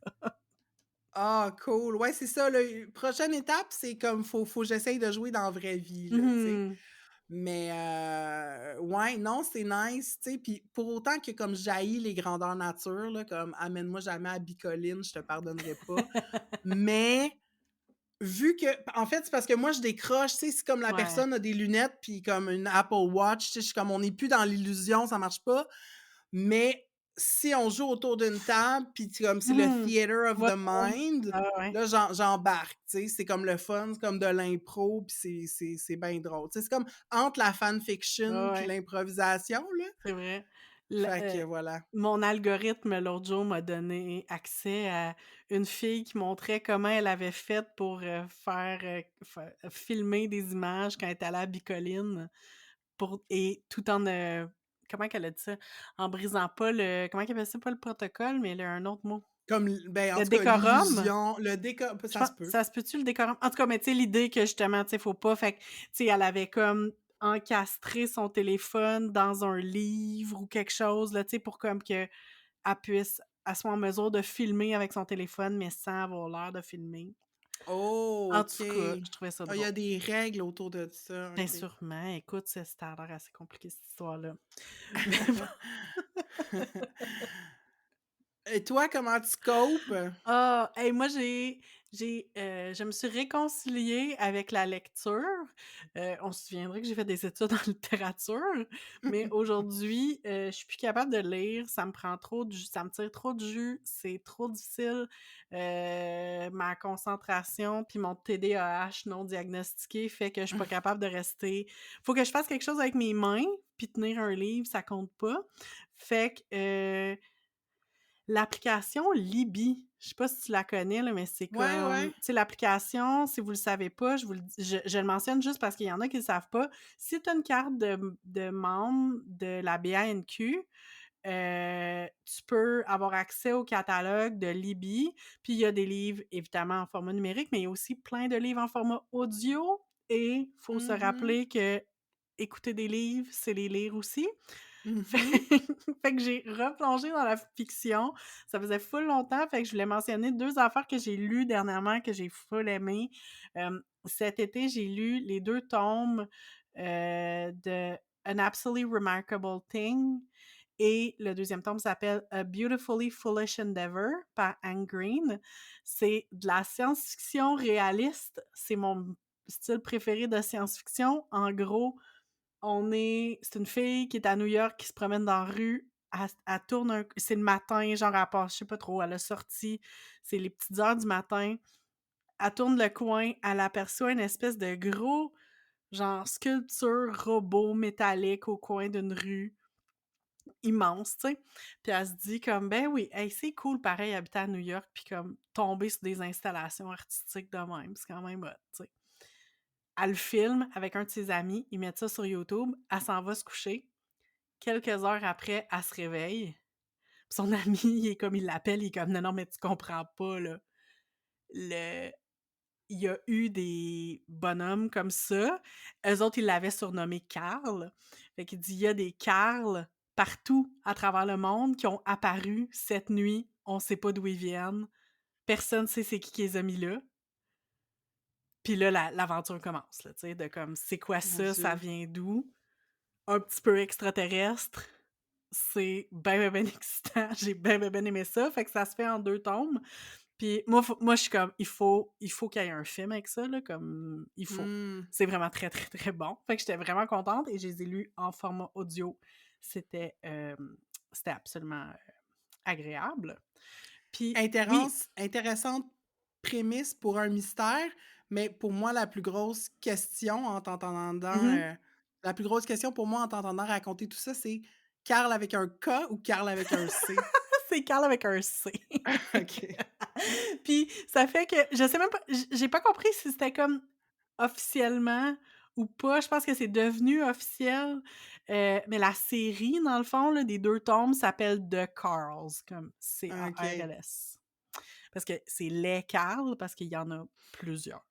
Ah, cool. Ouais, c'est ça. Là. Prochaine étape, c'est comme faut que j'essaye de jouer dans la vraie vie, là, tu sais. Mhm. Mais ouais, non, c'est nice, tu sais. Puis pour autant que comme j'haïs les grandeurs nature, là, comme amène-moi jamais à Bicoline, je te pardonnerai pas. Mais vu que en fait, c'est parce que moi je décroche, tu sais, c'est comme la Ouais. personne a des lunettes puis comme une Apple Watch, tu sais, je suis comme on n'est plus dans l'illusion, ça marche pas. Mais si on joue autour d'une table puis comme c'est le Mhm. theater of Ouais, the ouais. mind, Ah ouais. là j'embarque, tu sais, c'est comme le fun, c'est comme de l'impro puis c'est bien drôle. Tu sais, c'est comme entre la fanfiction Ah puis ouais. l'improvisation là. C'est vrai. Le Fait que voilà. mon algorithme l'autre jour m'a donné accès à une fille qui montrait comment elle avait fait pour, faire, filmer des images quand elle était allée à Bicoline et tout en, comment qu'elle a dit ça? En brisant pas le comment qu'elle appelle ça? Pas le protocole, mais il y a un autre mot. Comme ben en Le tout cas décorum? l'illusion, le décor Je ça pen se peut. ça se peut-tu le décorum? En tout cas, mais tu sais, l'idée que justement, tu sais, faut pas fait que, tu sais, elle avait comme encastré son téléphone dans un livre ou quelque chose, là, tu sais, pour comme qu'elle puisse elle soit en mesure de filmer avec son téléphone, mais sans avoir l'air de filmer. Oh, En OK. tout cas, je trouvais ça Ah, il y drôle. a des règles autour de ça, Bien OK. sûrement, écoute, ça a l'air assez compliqué cette histoire-là. Mais bon. Et toi, comment tu copes? Ah! Hey, moi, je me suis réconciliée avec la lecture. On se souviendrait que j'ai fait des études en littérature, mais aujourd'hui, je suis plus capable de lire, ça me prend trop de jus, ça me tire trop de jus, c'est trop difficile. Ma concentration puis mon TDAH non diagnostiqué fait que je suis pas capable de rester, faut que je fasse quelque chose avec mes mains, puis tenir un livre, ça compte pas. Fait que, l'application Libby, je sais pas si tu la connais là, mais c'est Ouais, comme, ouais. tu sais, l'application, si vous le savez pas, je vous le dis, je le mentionne juste parce qu'il y en a qui le savent pas. Si tu as une carte de membre de la BANQ, tu peux avoir accès au catalogue de Libby, puis il y a des livres évidemment en format numérique, mais il y a aussi plein de livres en format audio et faut se Mmh. rappeler que écouter des livres, c'est les lire aussi. Fait Mmh. fait que j'ai replongé dans la fiction. Ça faisait full longtemps, fait que je voulais mentionner 2 affaires que j'ai lues dernièrement, que j'ai full aimé. Cet été, j'ai lu les 2 tomes, de An Absolutely Remarkable Thing et le deuxième tome s'appelle A Beautifully Foolish Endeavor par Anne Green. C'est de la science-fiction réaliste. C'est mon style préféré de science-fiction. En gros, c'est une fille qui est à New York, qui se promène dans la rue, elle tourne c'est le matin, genre elle passe, je sais pas trop, elle a sorti, c'est les petites heures du matin, elle tourne le coin, elle aperçoit une espèce de gros, genre sculpture robot métallique au coin d'une rue immense, tu sais, puis elle se dit comme: «Ben oui, hey, c'est cool pareil habiter à New York puis comme tomber sur des installations artistiques de même, c'est quand même hot», tu sais. Elle le filme avec un de ses amis, ils mettent ça sur YouTube, elle s'en va se coucher. Quelques heures après, elle se réveille. Puis son ami, il l'appelle, il est comme: «Non, non, mais tu comprends pas, là. Le Il y a eu des bonhommes comme ça. Eux autres, ils l'avaient surnommé Carl. Fait qu'il dit: «Il y a des Carl partout à travers le monde qui ont apparu cette nuit. On sait pas d'où ils viennent. Personne sait c'est qui les a mis là». Puis là, l'aventure commence, là, tu sais, de comme: «C'est quoi Mon ça? Ça Dieu. vient d'où?» Un petit peu extraterrestre. C'est ben, ben, ben excitant. J'ai ben, ben, ben aimé ça. Fait que ça se fait en 2 tomes. Puis moi, je suis comme: «Il faut qu'il y ait un film avec ça, là, comme il faut». Mmh. C'est vraiment très, très, très bon. Fait que j'étais vraiment contente et je les ai lus en format audio. C'était, c'était absolument, agréable. Puis oui. Intéressante prémisse pour un mystère, mais pour moi, Mmh. la plus grosse question pour moi en t'entendant raconter tout ça, c'est Karl avec un K ou Karl avec un C? C'est Carl avec un C. OK. Puis ça fait que je sais même pas, j'ai pas compris si c'était comme officiellement ou pas. Je pense que c'est devenu officiel, mais la série, dans le fond, là, des 2 tomes s'appelle The Carls, comme OK. C-A-R-L-S. Parce que c'est les Carl, parce qu'il y en a plusieurs.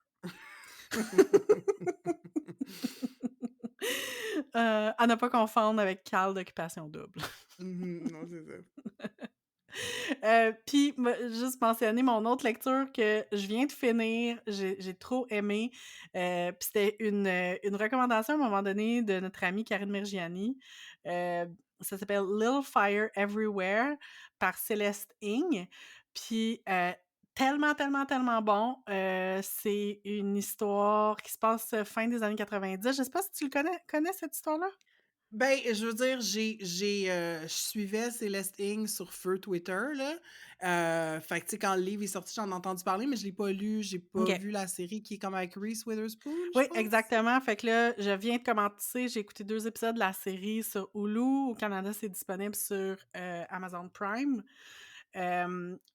À ne pas confondre avec Carl d'Occupation Double. Mmh. Non, c'est ça. Puis juste mentionner mon autre lecture que je viens de finir, j'ai trop aimé, puis c'était une recommandation à un moment donné de notre amie Karine Mergiani. Ça s'appelle Little Fire Everywhere par Céleste Ng. Puis, tellement, tellement, tellement bon. C'est une histoire qui se passe, fin des années 90. Je sais pas si tu le connais cette histoire-là? Ben, je veux dire, je suivais Céleste Ng sur feu Twitter, là, fait que, tu sais, quand le livre est sorti, j'en ai entendu parler, mais je l'ai pas lu, j'ai pas OK. vu la série qui est comme avec Reese Witherspoon, je Oui, pense? exactement. Fait que là, je viens de commencer, j'ai écouté 2 épisodes de la série sur Hulu. Au Canada, c'est disponible sur, Amazon Prime.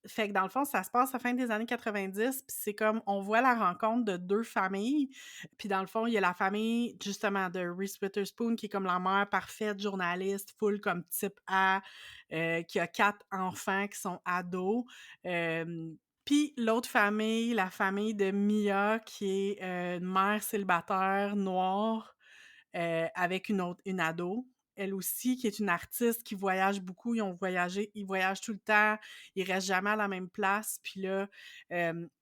Fait que dans le fond, ça se passe à la fin des années 90, puis c'est comme on voit la rencontre de 2 familles. Puis dans le fond, il y a la famille justement de Reese Witherspoon qui est comme la mère parfaite, journaliste, full comme type A, qui a 4 enfants qui sont ados. Puis l'autre famille, la famille de Mia qui est, une mère célibataire noire, avec une ado, elle aussi, qui est une artiste qui voyage beaucoup. Ils voyagent tout le temps, ils restent jamais à la même place. Puis là,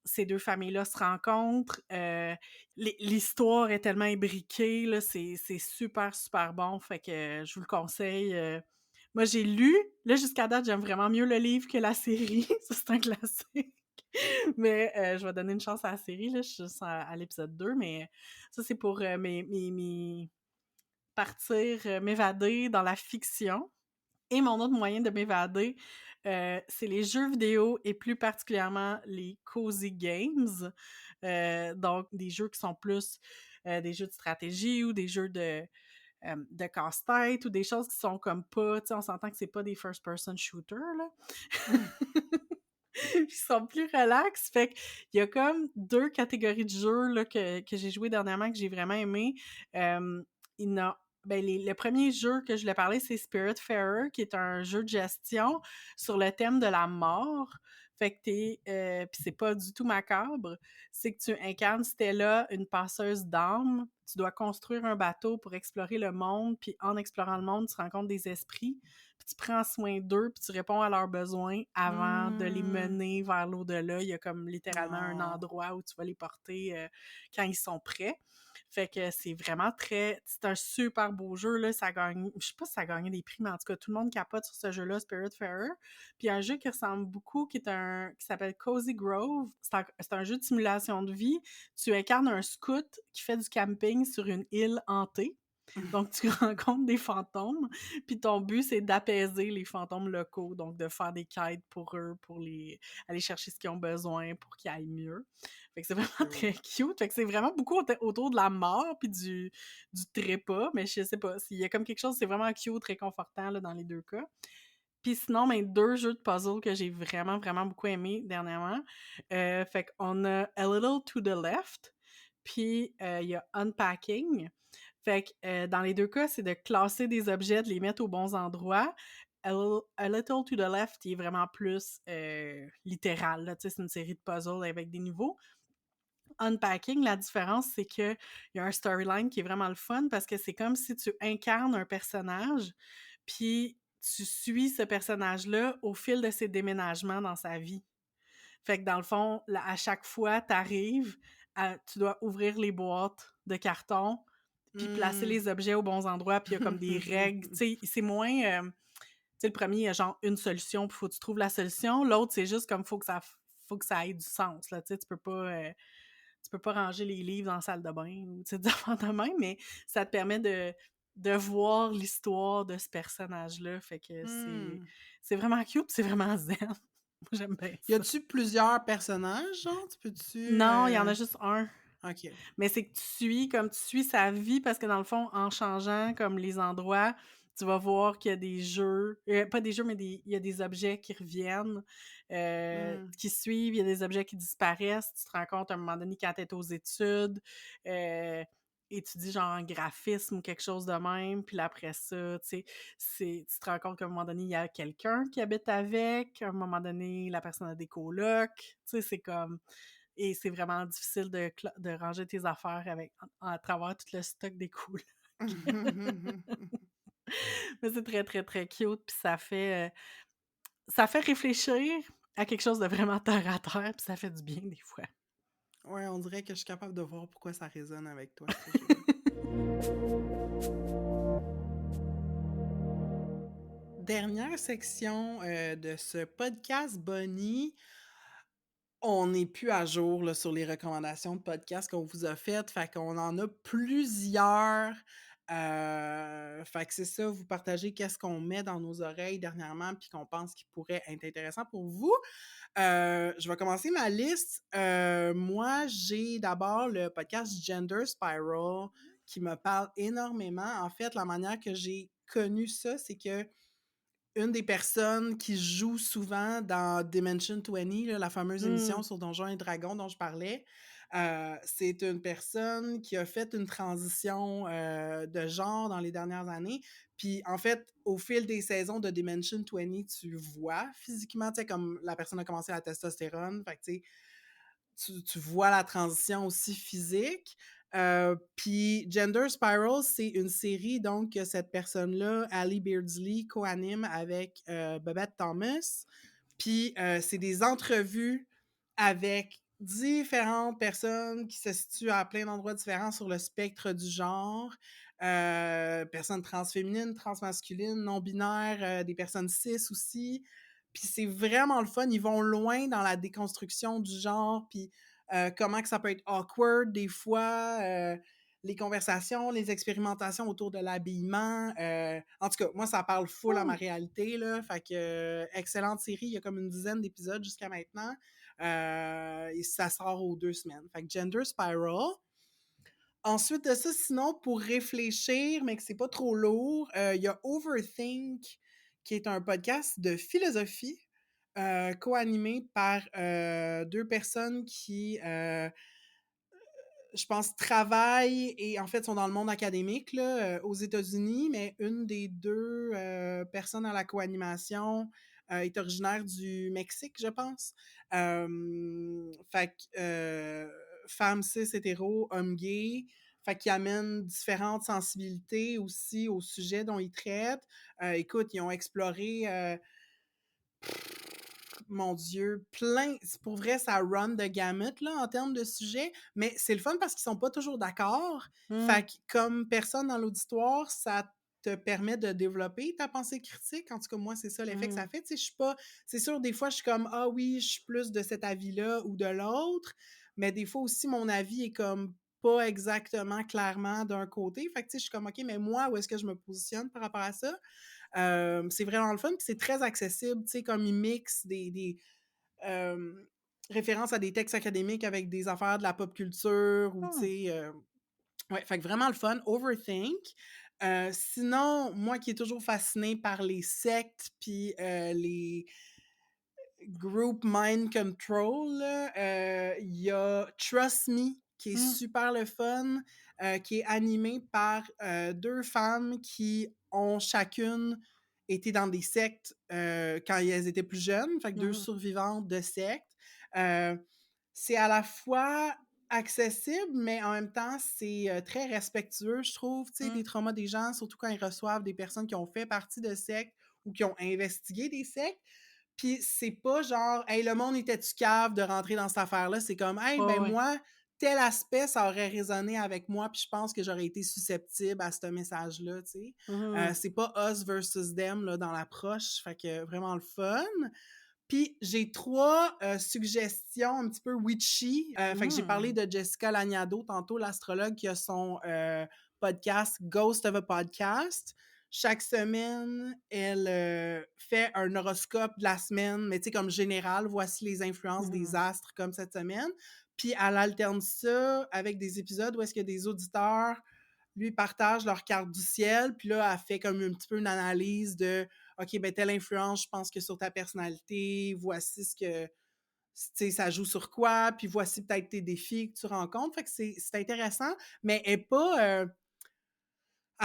ces 2 familles-là se rencontrent. L'histoire est tellement imbriquée, là, c'est super, super bon. Fait que je vous le conseille. Moi, j'ai lu, là, jusqu'à date, j'aime vraiment mieux le livre que la série. Ça, c'est un classique. Mais je vais donner une chance à la série, là, je suis juste à l'épisode 2, mais ça, c'est pour partir, m'évader dans la fiction. Et mon autre moyen de m'évader, c'est les jeux vidéo et plus particulièrement les cozy games. Donc des jeux qui sont plus, des jeux de stratégie ou des jeux de casse-tête ou des choses qui sont comme pas, tu sais, on s'entend que c'est pas des first person shooters, là. Mmh. Qui sont plus relax. Fait qu'il y a comme 2 catégories de jeux là, que j'ai joué dernièrement que j'ai vraiment aimé. Il y en a ben, le premier jeu que je voulais parler, c'est Spiritfarer, qui est un jeu de gestion sur le thème de la mort. Fait que puis c'est pas du tout macabre, c'est que tu incarnes Stella, une passeuse d'âme. Tu dois construire un bateau pour explorer le monde, puis en explorant le monde, tu rencontres des esprits, puis tu prends soin d'eux, puis tu réponds à leurs besoins avant de les Mmh. mener vers l'au-delà. Il y a comme littéralement un Oh. endroit où tu vas les porter quand ils sont prêts. Fait que c'est vraiment c'est un super beau jeu, là, ça gagne, je sais pas si ça a gagné des prix, mais en tout cas, tout le monde capote sur ce jeu-là, Spiritfarer. Puis un jeu qui ressemble beaucoup, qui s'appelle Cozy Grove, c'est un jeu de simulation de vie. Tu incarnes un scout qui fait du camping sur une île hantée. Donc, tu rencontres des fantômes, puis ton but, c'est d'apaiser les fantômes locaux, donc de faire des quêtes pour eux, pour aller chercher ce qu'ils ont besoin pour qu'ils aillent mieux. Fait que c'est vraiment très cute. Fait que c'est vraiment beaucoup autour de la mort, puis du trépas, mais je sais pas, il y a comme quelque chose, c'est vraiment cute, réconfortant là, dans les deux cas. Puis sinon, ben, 2 jeux de puzzle que j'ai vraiment, vraiment beaucoup aimé dernièrement. Fait qu'on a A Little to the Left, puis il y a Unpacking. Fait que dans les 2 cas, c'est de classer des objets, de les mettre aux bons endroits. A Little to the Left, il est vraiment plus littéral, là, tu sais, c'est une série de puzzles avec des niveaux. Unpacking, la différence, c'est qu'il y a un storyline qui est vraiment le fun parce que c'est comme si tu incarnes un personnage, puis tu suis ce personnage-là au fil de ses déménagements dans sa vie. Fait que dans le fond, à chaque fois, t'arrives, tu dois ouvrir les boîtes de carton, puis placer Mmh. les objets aux bons endroits, puis il y a comme des règles. Tu sais, c'est moins. Tu sais, le premier, il y a genre une solution, puis faut que tu trouves la solution. L'autre, c'est juste comme faut que ça ait du sens. Là, tu sais, tu peux pas ranger les livres dans la salle de bain ou des affaires de même, mais ça te permet de voir l'histoire de ce personnage-là. Fait que Mmh. c'est vraiment cute, c'est vraiment zen. Moi, j'aime bien Y ça. a-tu plusieurs personnages, genre? Tu peux-tu, Non, il y en a juste un. OK. Mais c'est que tu suis sa vie parce que dans le fond, en changeant comme les endroits, tu vas voir qu'il y a des jeux, pas des jeux, mais il y a des objets qui reviennent, Mmh. qui suivent, il y a des objets qui disparaissent. Tu te rends compte à un moment donné quand tu es aux études, étudies genre en graphisme ou quelque chose de même, puis là, après ça, tu te rends compte qu'à un moment donné, il y a quelqu'un qui habite avec, à un moment donné, la personne a des colocs, tu sais, c'est comme et c'est vraiment difficile de ranger tes affaires à travers tout le stock des cools. Mais c'est très, très, très cute, puis ça fait réfléchir à quelque chose de vraiment terre à terre, puis ça fait du bien des fois. Ouais, on dirait que je suis capable de voir pourquoi ça résonne avec toi, ce jeu-là. Dernière section, de ce podcast Bonnie. On n'est plus à jour, là, sur les recommandations de podcasts qu'on vous a faites, fait qu'on en a plusieurs, fait que c'est ça, vous partagez qu'est-ce qu'on met dans nos oreilles dernièrement puis qu'on pense qui pourrait être intéressant pour vous. Je vais commencer ma liste. Moi, j'ai d'abord le podcast Gender Spiral qui me parle énormément. En fait, la manière que j'ai connu ça, c'est que une des personnes qui joue souvent dans Dimension 20, là, la fameuse émission Mmh. sur Donjons et Dragons dont je parlais, c'est une personne qui a fait une transition, de genre dans les dernières années. Puis, en fait, au fil des saisons de Dimension 20, tu vois physiquement, tu sais, comme la personne a commencé la testostérone, fait que, tu sais, tu vois la transition aussi physique. Puis Gender Spiral, c'est une série donc que cette personne-là, Ali Beardsley, co-anime avec Babette Thomas. Puis c'est des entrevues avec différentes personnes qui se situent à plein d'endroits différents sur le spectre du genre. personnes transféminines, transmasculines, non-binaires, des personnes cis aussi. Puis c'est vraiment le fun. Ils vont loin dans la déconstruction du genre, puis comment que ça peut être awkward des fois, les conversations, les expérimentations autour de l'habillement. En tout cas, moi, ça parle full à ma Mmh. réalité, là. Fait que, excellente série. Il y a comme une dizaine d'épisodes jusqu'à maintenant. Et ça sort aux 2 semaines. Fait que Gender Spiral. Ensuite de ça, sinon, pour réfléchir, mais que c'est pas trop lourd, il y a Overthink, qui est un podcast de philosophie, co-animé par 2 personnes qui, je pense, travaillent et en fait sont dans le monde académique là, aux États-Unis, mais une des 2 personnes à la co-animation, est originaire du Mexique, je pense. Fait que, femme cis, hétéro, homme gay, fait qu'ils amènent différentes sensibilités aussi au sujet dont ils traitent. Écoute, ils ont exploré, mon Dieu, plein. Pour vrai, ça run the gamut là, en termes de sujets, mais c'est le fun parce qu'ils sont pas toujours d'accord. Mmh. Fait que comme personne dans l'auditoire, ça te permet de développer ta pensée critique. En tout cas, moi, c'est ça l'effet que ça Mmh. fait. Tu sais, je suis pas. C'est sûr, des fois, je suis comme ah oui, je suis plus de cet avis-là ou de l'autre, mais des fois aussi, mon avis est comme pas exactement clairement d'un côté. Fait que tu sais, je suis comme OK, mais moi, où est-ce que je me positionne par rapport à ça? C'est vraiment le fun, puis c'est très accessible, tu sais, comme ils mixent des références à des textes académiques avec des affaires de la pop culture ou, tu Mmh. sais, ouais, fait que vraiment le fun. Overthink. Sinon, moi qui est toujours fascinée par les sectes puis les Group Mind Control, là, il y a Trust Me, qui est Mmh. super le fun, qui est animé par 2 femmes qui ont chacune été dans des sectes quand elles étaient plus jeunes, fait que 2 Mmh. survivantes de sectes. Euh, c'est à la fois accessible, mais en même temps, c'est très respectueux, je trouve, tu sais, Mmh. des traumas des gens, surtout quand ils reçoivent des personnes qui ont fait partie de sectes ou qui ont investigué des sectes. Puis c'est pas genre, hey, le monde était-tu cave de rentrer dans cette affaire-là? C'est comme, hey, Ouais, ben ouais. moi, tel aspect, ça aurait résonné avec moi, puis je pense que j'aurais été susceptible à ce message-là, tu sais. Mmh. C'est pas us versus them là, dans l'approche, fait que vraiment le fun. Puis j'ai 3 suggestions un petit peu witchy. Fait que j'ai parlé Mmh. de Jessica Laniado tantôt, l'astrologue qui a son podcast Ghost of a Podcast. Chaque semaine, elle fait un horoscope de la semaine, mais tu sais, comme général, voici les influences des Mmh. astres comme cette semaine. Puis elle alterne ça avec des épisodes où est-ce que des auditeurs lui partagent leur carte du ciel, puis là, elle fait comme un petit peu une analyse de OK, ben telle influence, je pense que sur ta personnalité, voici ce que, tu sais, ça joue sur quoi, puis voici peut-être tes défis que tu rencontres. Fait que c'est intéressant, mais elle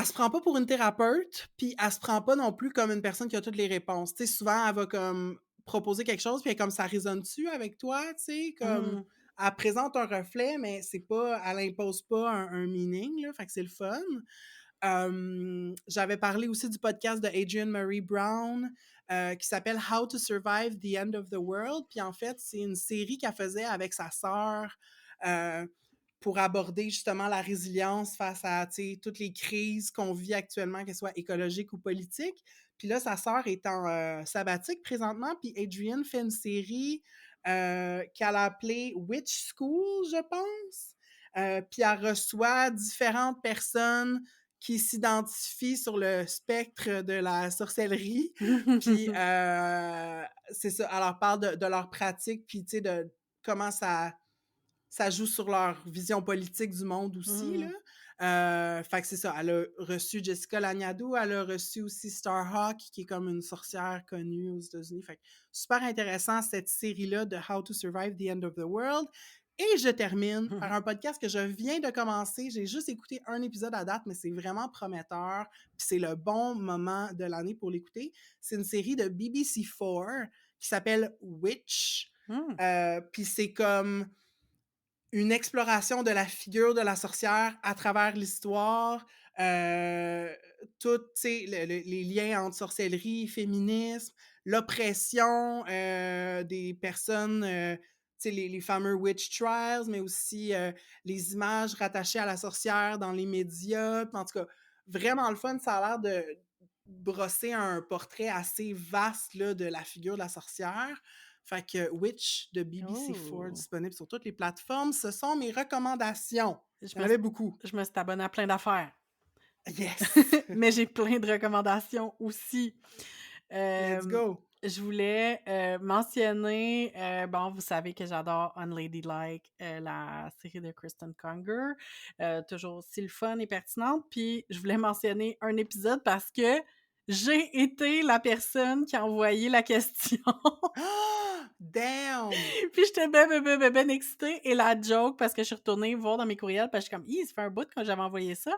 se prend pas pour une thérapeute, puis elle se prend pas non plus comme une personne qui a toutes les réponses. Tu sais, souvent, elle va comme proposer quelque chose, puis elle est comme ça résonne-tu avec toi, tu sais, comme Mmh. elle présente un reflet, mais c'est pas, elle impose pas un meaning, là, fait que c'est le fun. J'avais parlé aussi du podcast de Adrienne Marie Brown qui s'appelle How to Survive the End of the World. Puis en fait, c'est une série qu'elle faisait avec sa sœur pour aborder justement la résilience face à toutes les crises qu'on vit actuellement, qu'elles soient écologiques ou politiques. Puis là, sa sœur est en sabbatique présentement, puis Adrienne fait une série qu'elle a appelée Witch School, je pense. Puis elle reçoit différentes personnes qui s'identifient sur le spectre de la sorcellerie. Puis c'est ça, elle leur parle de leur pratique, puis tu sais, de comment ça joue sur leur vision politique du monde aussi, Mmh. là. Fait que c'est ça, elle a reçu Jessica Laniadou, elle a reçu aussi Starhawk, qui est comme une sorcière connue aux États-Unis. Fait que super intéressant, cette série-là de How to Survive the End of the World. Et je termine par un podcast que je viens de commencer. J'ai juste écouté un épisode à date, mais c'est vraiment prometteur. Puis c'est le bon moment de l'année pour l'écouter. C'est une série de BBC4 qui s'appelle Witch. Mmh. Puis c'est comme une exploration de la figure de la sorcière à travers l'histoire, tout, tu sais, les liens entre sorcellerie, féminisme, l'oppression des personnes, tu sais, les fameux witch trials, mais aussi les images rattachées à la sorcière dans les médias. En tout cas, vraiment le fun. Ça a l'air de brosser un portrait assez vaste là, de la figure de la sorcière. Fait que Witch de BBC4, Oh! disponible sur toutes les plateformes. Ce sont mes recommandations. Je Il y en me avait beaucoup. je me suis abonnée à plein d'affaires. Yes! Mais j'ai plein de recommandations aussi. Let's Hem, go! je voulais, mentionner, bon, vous savez que j'adore Unladylike, la série de Kristen Conger, toujours aussi le fun et pertinente. Puis je voulais mentionner un épisode parce que j'ai été la personne qui a envoyé la question. Ah! Damn! Puis j'étais ben excitée et la joke parce que je suis retournée voir dans mes courriels parce que je suis comme: «Hi, ça fait un bout quand j'avais envoyé ça».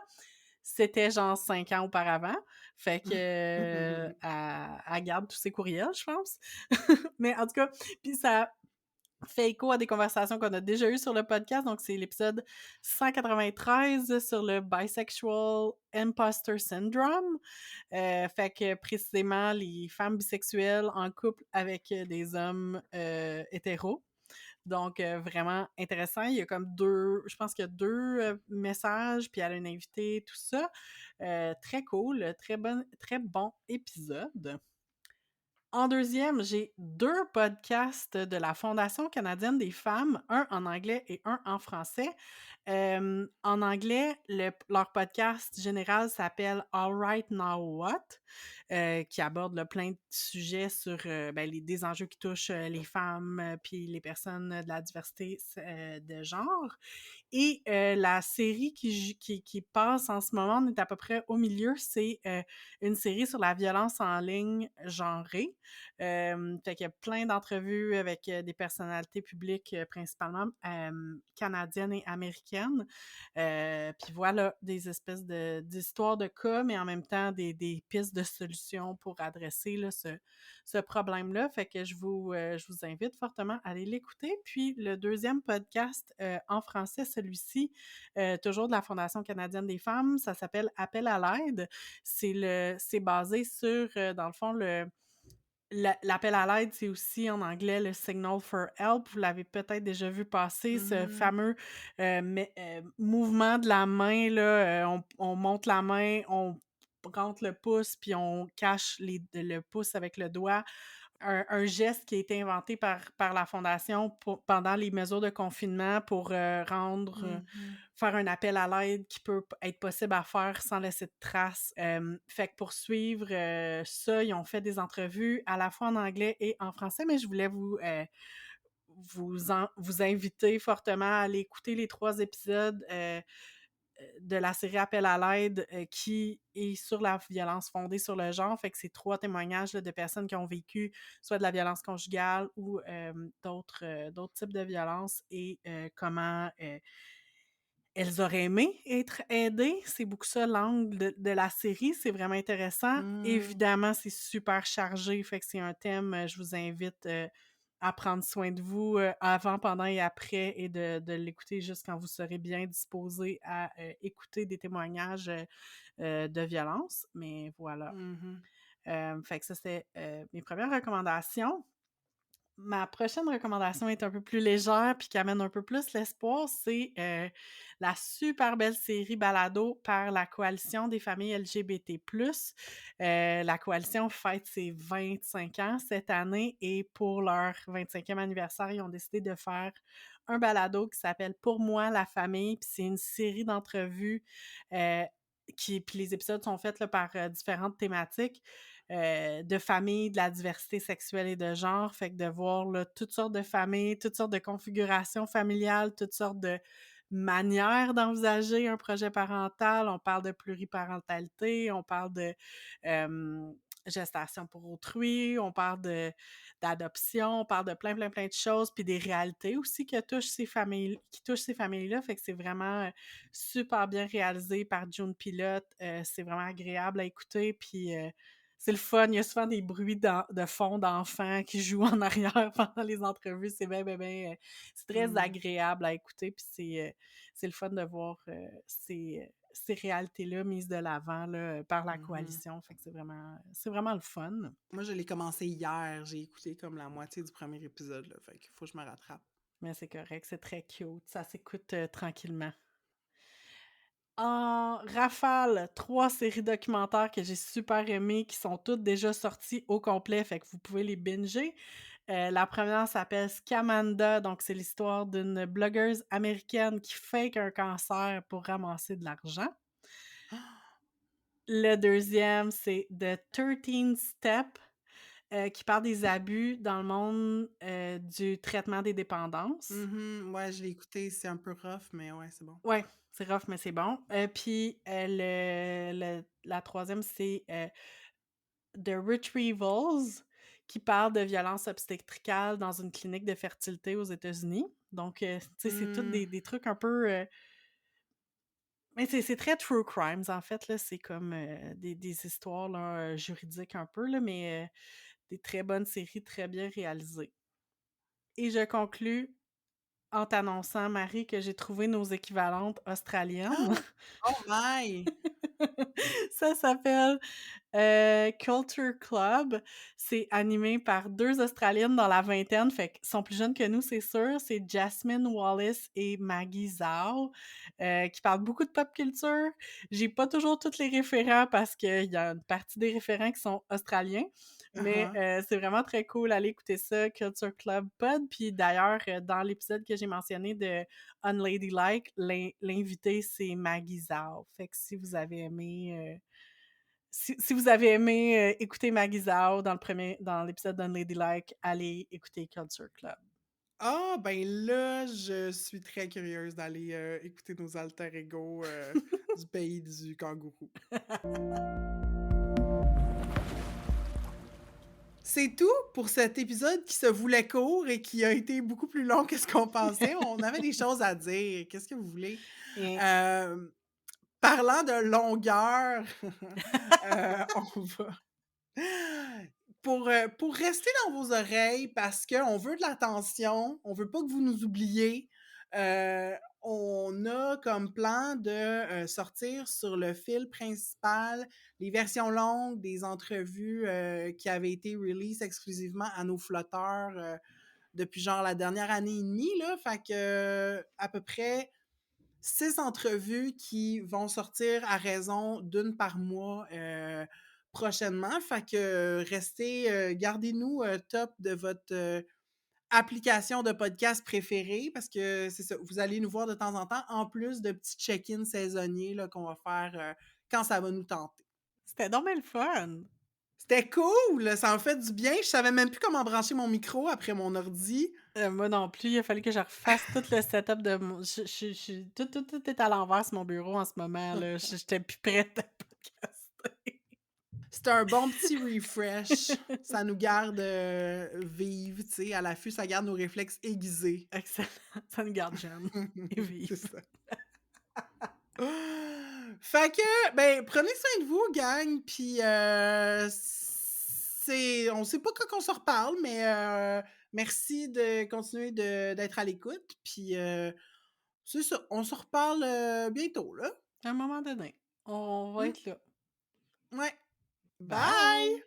C'était genre 5 ans auparavant. Fait que, elle garde tous ses courriels, je pense. Mais en tout cas, puis ça fait écho à des conversations qu'on a déjà eues sur le podcast. Donc, c'est l'épisode 193 sur le Bisexual Imposter Syndrome. Fait que précisément, les femmes bisexuelles en couple avec des hommes hétéros. Donc, vraiment intéressant. Il y a comme je pense qu'il y a deux messages, puis elle a une invitée, tout ça. Très cool, très bon épisode. En deuxième, j'ai 2 podcasts de la Fondation canadienne des femmes, un en anglais et un en français. En anglais, leur podcast général s'appelle All Right Now What, qui aborde là, plein de sujets sur des enjeux qui touchent les femmes puis les personnes de la diversité de genre. Et la série qui passe en ce moment, on est à peu près au milieu, c'est une série sur la violence en ligne genrée. Fait qu'il y a plein d'entrevues avec des personnalités publiques, principalement canadiennes et américaines. Puis voilà, des espèces d'histoires de cas, mais en même temps des pistes de solutions pour adresser là, ce problème-là. Fait que je vous invite fortement à aller l'écouter. Puis le deuxième podcast en français, celui-ci, toujours de la Fondation canadienne des femmes, ça s'appelle Appel à l'aide. C'est basé sur, dans le fond, l'appel à l'aide, c'est aussi en anglais le signal for help. Vous l'avez peut-être déjà vu passer, ce Mhm. fameux mouvement de la main. Là, on monte la main, on rentre le pouce, puis on cache le pouce avec le doigt. Un geste qui a été inventé par la Fondation pendant les mesures de confinement pour Mhm. faire un appel à l'aide qui peut être possible à faire sans laisser de traces. Fait que pour suivre ça, ils ont fait des entrevues à la fois en anglais et en français, mais je voulais vous inviter fortement à aller écouter les 3 épisodes de la série Appel à l'aide qui est sur la violence fondée sur le genre. Fait que c'est 3 témoignages là, de personnes qui ont vécu soit de la violence conjugale ou d'autres types de violences et comment elles auraient aimé être aidées. C'est beaucoup ça l'angle de la série. C'est vraiment intéressant. Mhm. Évidemment, c'est super chargé. Fait que c'est un thème, je vous invite à prendre soin de vous avant, pendant et après et de l'écouter juste quand vous serez bien disposé à écouter des témoignages de violence. Mais voilà. Mhm. Fait que ça, c'est mes premières recommandations. Ma prochaine recommandation est un peu plus légère puis qui amène un peu plus l'espoir, c'est la super belle série balado par la Coalition des familles LGBT+. La coalition fête ses 25 ans cette année et pour leur 25e anniversaire, ils ont décidé de faire un balado qui s'appelle Pour moi, la famille. Puis c'est une série d'entrevues euh, puis les épisodes sont faits là, par différentes thématiques de familles, de la diversité sexuelle et de genre. Fait que de voir là, toutes sortes de familles, toutes sortes de configurations familiales, toutes sortes de manières d'envisager un projet parental. On parle de pluriparentalité, on parle de gestation pour autrui, on parle d'adoption, on parle de plein de choses, puis des réalités aussi qui touchent ces familles-là. Fait que c'est vraiment super bien réalisé par June Pilote. C'est vraiment agréable à écouter, puis c'est le fun. Il y a souvent des bruits de fond d'enfants qui jouent en arrière pendant les entrevues. C'est c'est très Mhm. agréable à écouter. Puis c'est le fun de voir ces réalités-là mises de l'avant là, par la Mhm. coalition. Fait que c'est vraiment le fun. Moi, je l'ai commencé hier. J'ai écouté comme la moitié du premier épisode, là. Fait qu'il faut que je me rattrape. Mais c'est correct, c'est très cute. Ça s'écoute tranquillement. En rafale, 3 séries documentaires que j'ai super aimées, qui sont toutes déjà sorties au complet, fait que vous pouvez les binger. La première s'appelle Scamanda, donc c'est l'histoire d'une blogueuse américaine qui fake un cancer pour ramasser de l'argent. Le deuxième, c'est The 13 Step, qui parle des abus dans le monde, du traitement des dépendances. Ouais, je l'ai écouté, c'est un peu rough, mais ouais, c'est bon. Ouais, c'est rough, mais c'est bon. Puis, la troisième, c'est, The Retrievals, qui parle de violence obstétricale dans une clinique de fertilité aux États-Unis. Donc, tu sais, c'est tous Mmh. des trucs un peu, mais c'est très true crimes, en fait, là. C'est comme, des histoires, là, juridiques un peu, là, mais, des très bonnes séries, très bien réalisées. Et je conclus en t'annonçant, Marie, que j'ai trouvé nos équivalentes australiennes. Oh my! Ça s'appelle Culture Club. C'est animé par 2 Australiennes dans la vingtaine, fait qu'ils sont plus jeunes que nous, c'est sûr. C'est Jasmine Wallace et Maggie Zhao, qui parlent beaucoup de pop culture. J'ai pas toujours tous les référents parce qu'il y a une partie des référents qui sont australiens, mais Uh-huh. c'est vraiment très cool. Allez écouter ça, Culture Club Pod. Puis d'ailleurs, dans l'épisode que j'ai mentionné de Unladylike, l'invité, c'est Maggie Zhao. Fait que si vous avez aimé... si vous avez aimé écouter Maggie Zhao dans l'épisode d'Unladylike, allez écouter Culture Club. Ah, ben là, je suis très curieuse d'aller écouter nos alter ego du pays du kangourou. C'est tout pour cet épisode qui se voulait court et qui a été beaucoup plus long que ce qu'on pensait. On avait des choses à dire. Qu'est-ce que vous voulez? Et Euh, Parlant de longueur, on va. Pour rester dans vos oreilles, parce qu'on veut de l'attention, on veut pas que vous nous oubliez, on a comme plan de sortir sur le fil principal les versions longues des entrevues qui avaient été release exclusivement à nos flotteurs depuis genre la dernière année et demie, là. Fait que à peu près 6 entrevues qui vont sortir à raison d'une par mois prochainement. Fait que restez, gardez-nous top de votre application de podcast préférée parce que c'est ça, vous allez nous voir de temps en temps, en plus de petits check-ins saisonniers là, qu'on va faire quand ça va nous tenter. c'était donc bien le fun! C'était cool! Ça en fait du bien. Je savais même plus comment brancher mon micro après mon ordi. Moi non plus, il a fallu que je refasse tout le setup de mon... tout est à l'envers sur mon bureau en ce moment, là. J'étais plus prête à podcaster. C'est un bon petit refresh. Ça nous garde vives, tu sais, à l'affût, ça garde nos réflexes aiguisés. Excellent, ça nous garde jeunes et C'est vives. ça. Fait que, ben, prenez soin de vous, gang, puis on sait pas quand on se reparle, mais merci de continuer d'être à l'écoute, puis c'est ça, on se reparle bientôt, là. À un moment donné, on va Mm. être là. Ouais. Bye!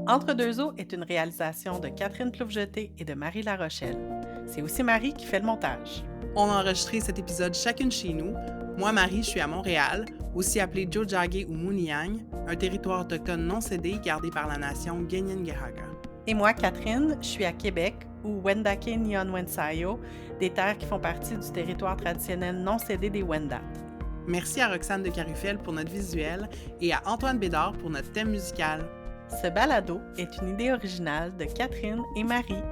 Entre deux eaux est une réalisation de Catherine Ploufjeté et de Marie Larochelle. C'est aussi Marie qui fait le montage. On a enregistré cet épisode chacune chez nous. Moi, Marie, je suis à Montréal, aussi appelée Tiohtià:ke ou Mouniang, un territoire autochtone non cédé gardé par la nation Kanien'kehá:ka. Et moi, Catherine, je suis à Québec, ou Wendake Nihonwensayo, des terres qui font partie du territoire traditionnel non cédé des Wendat. Merci à Roxane de Carufel pour notre visuel et à Antoine Bédard pour notre thème musical. Ce balado est une idée originale de Catherine et Marie.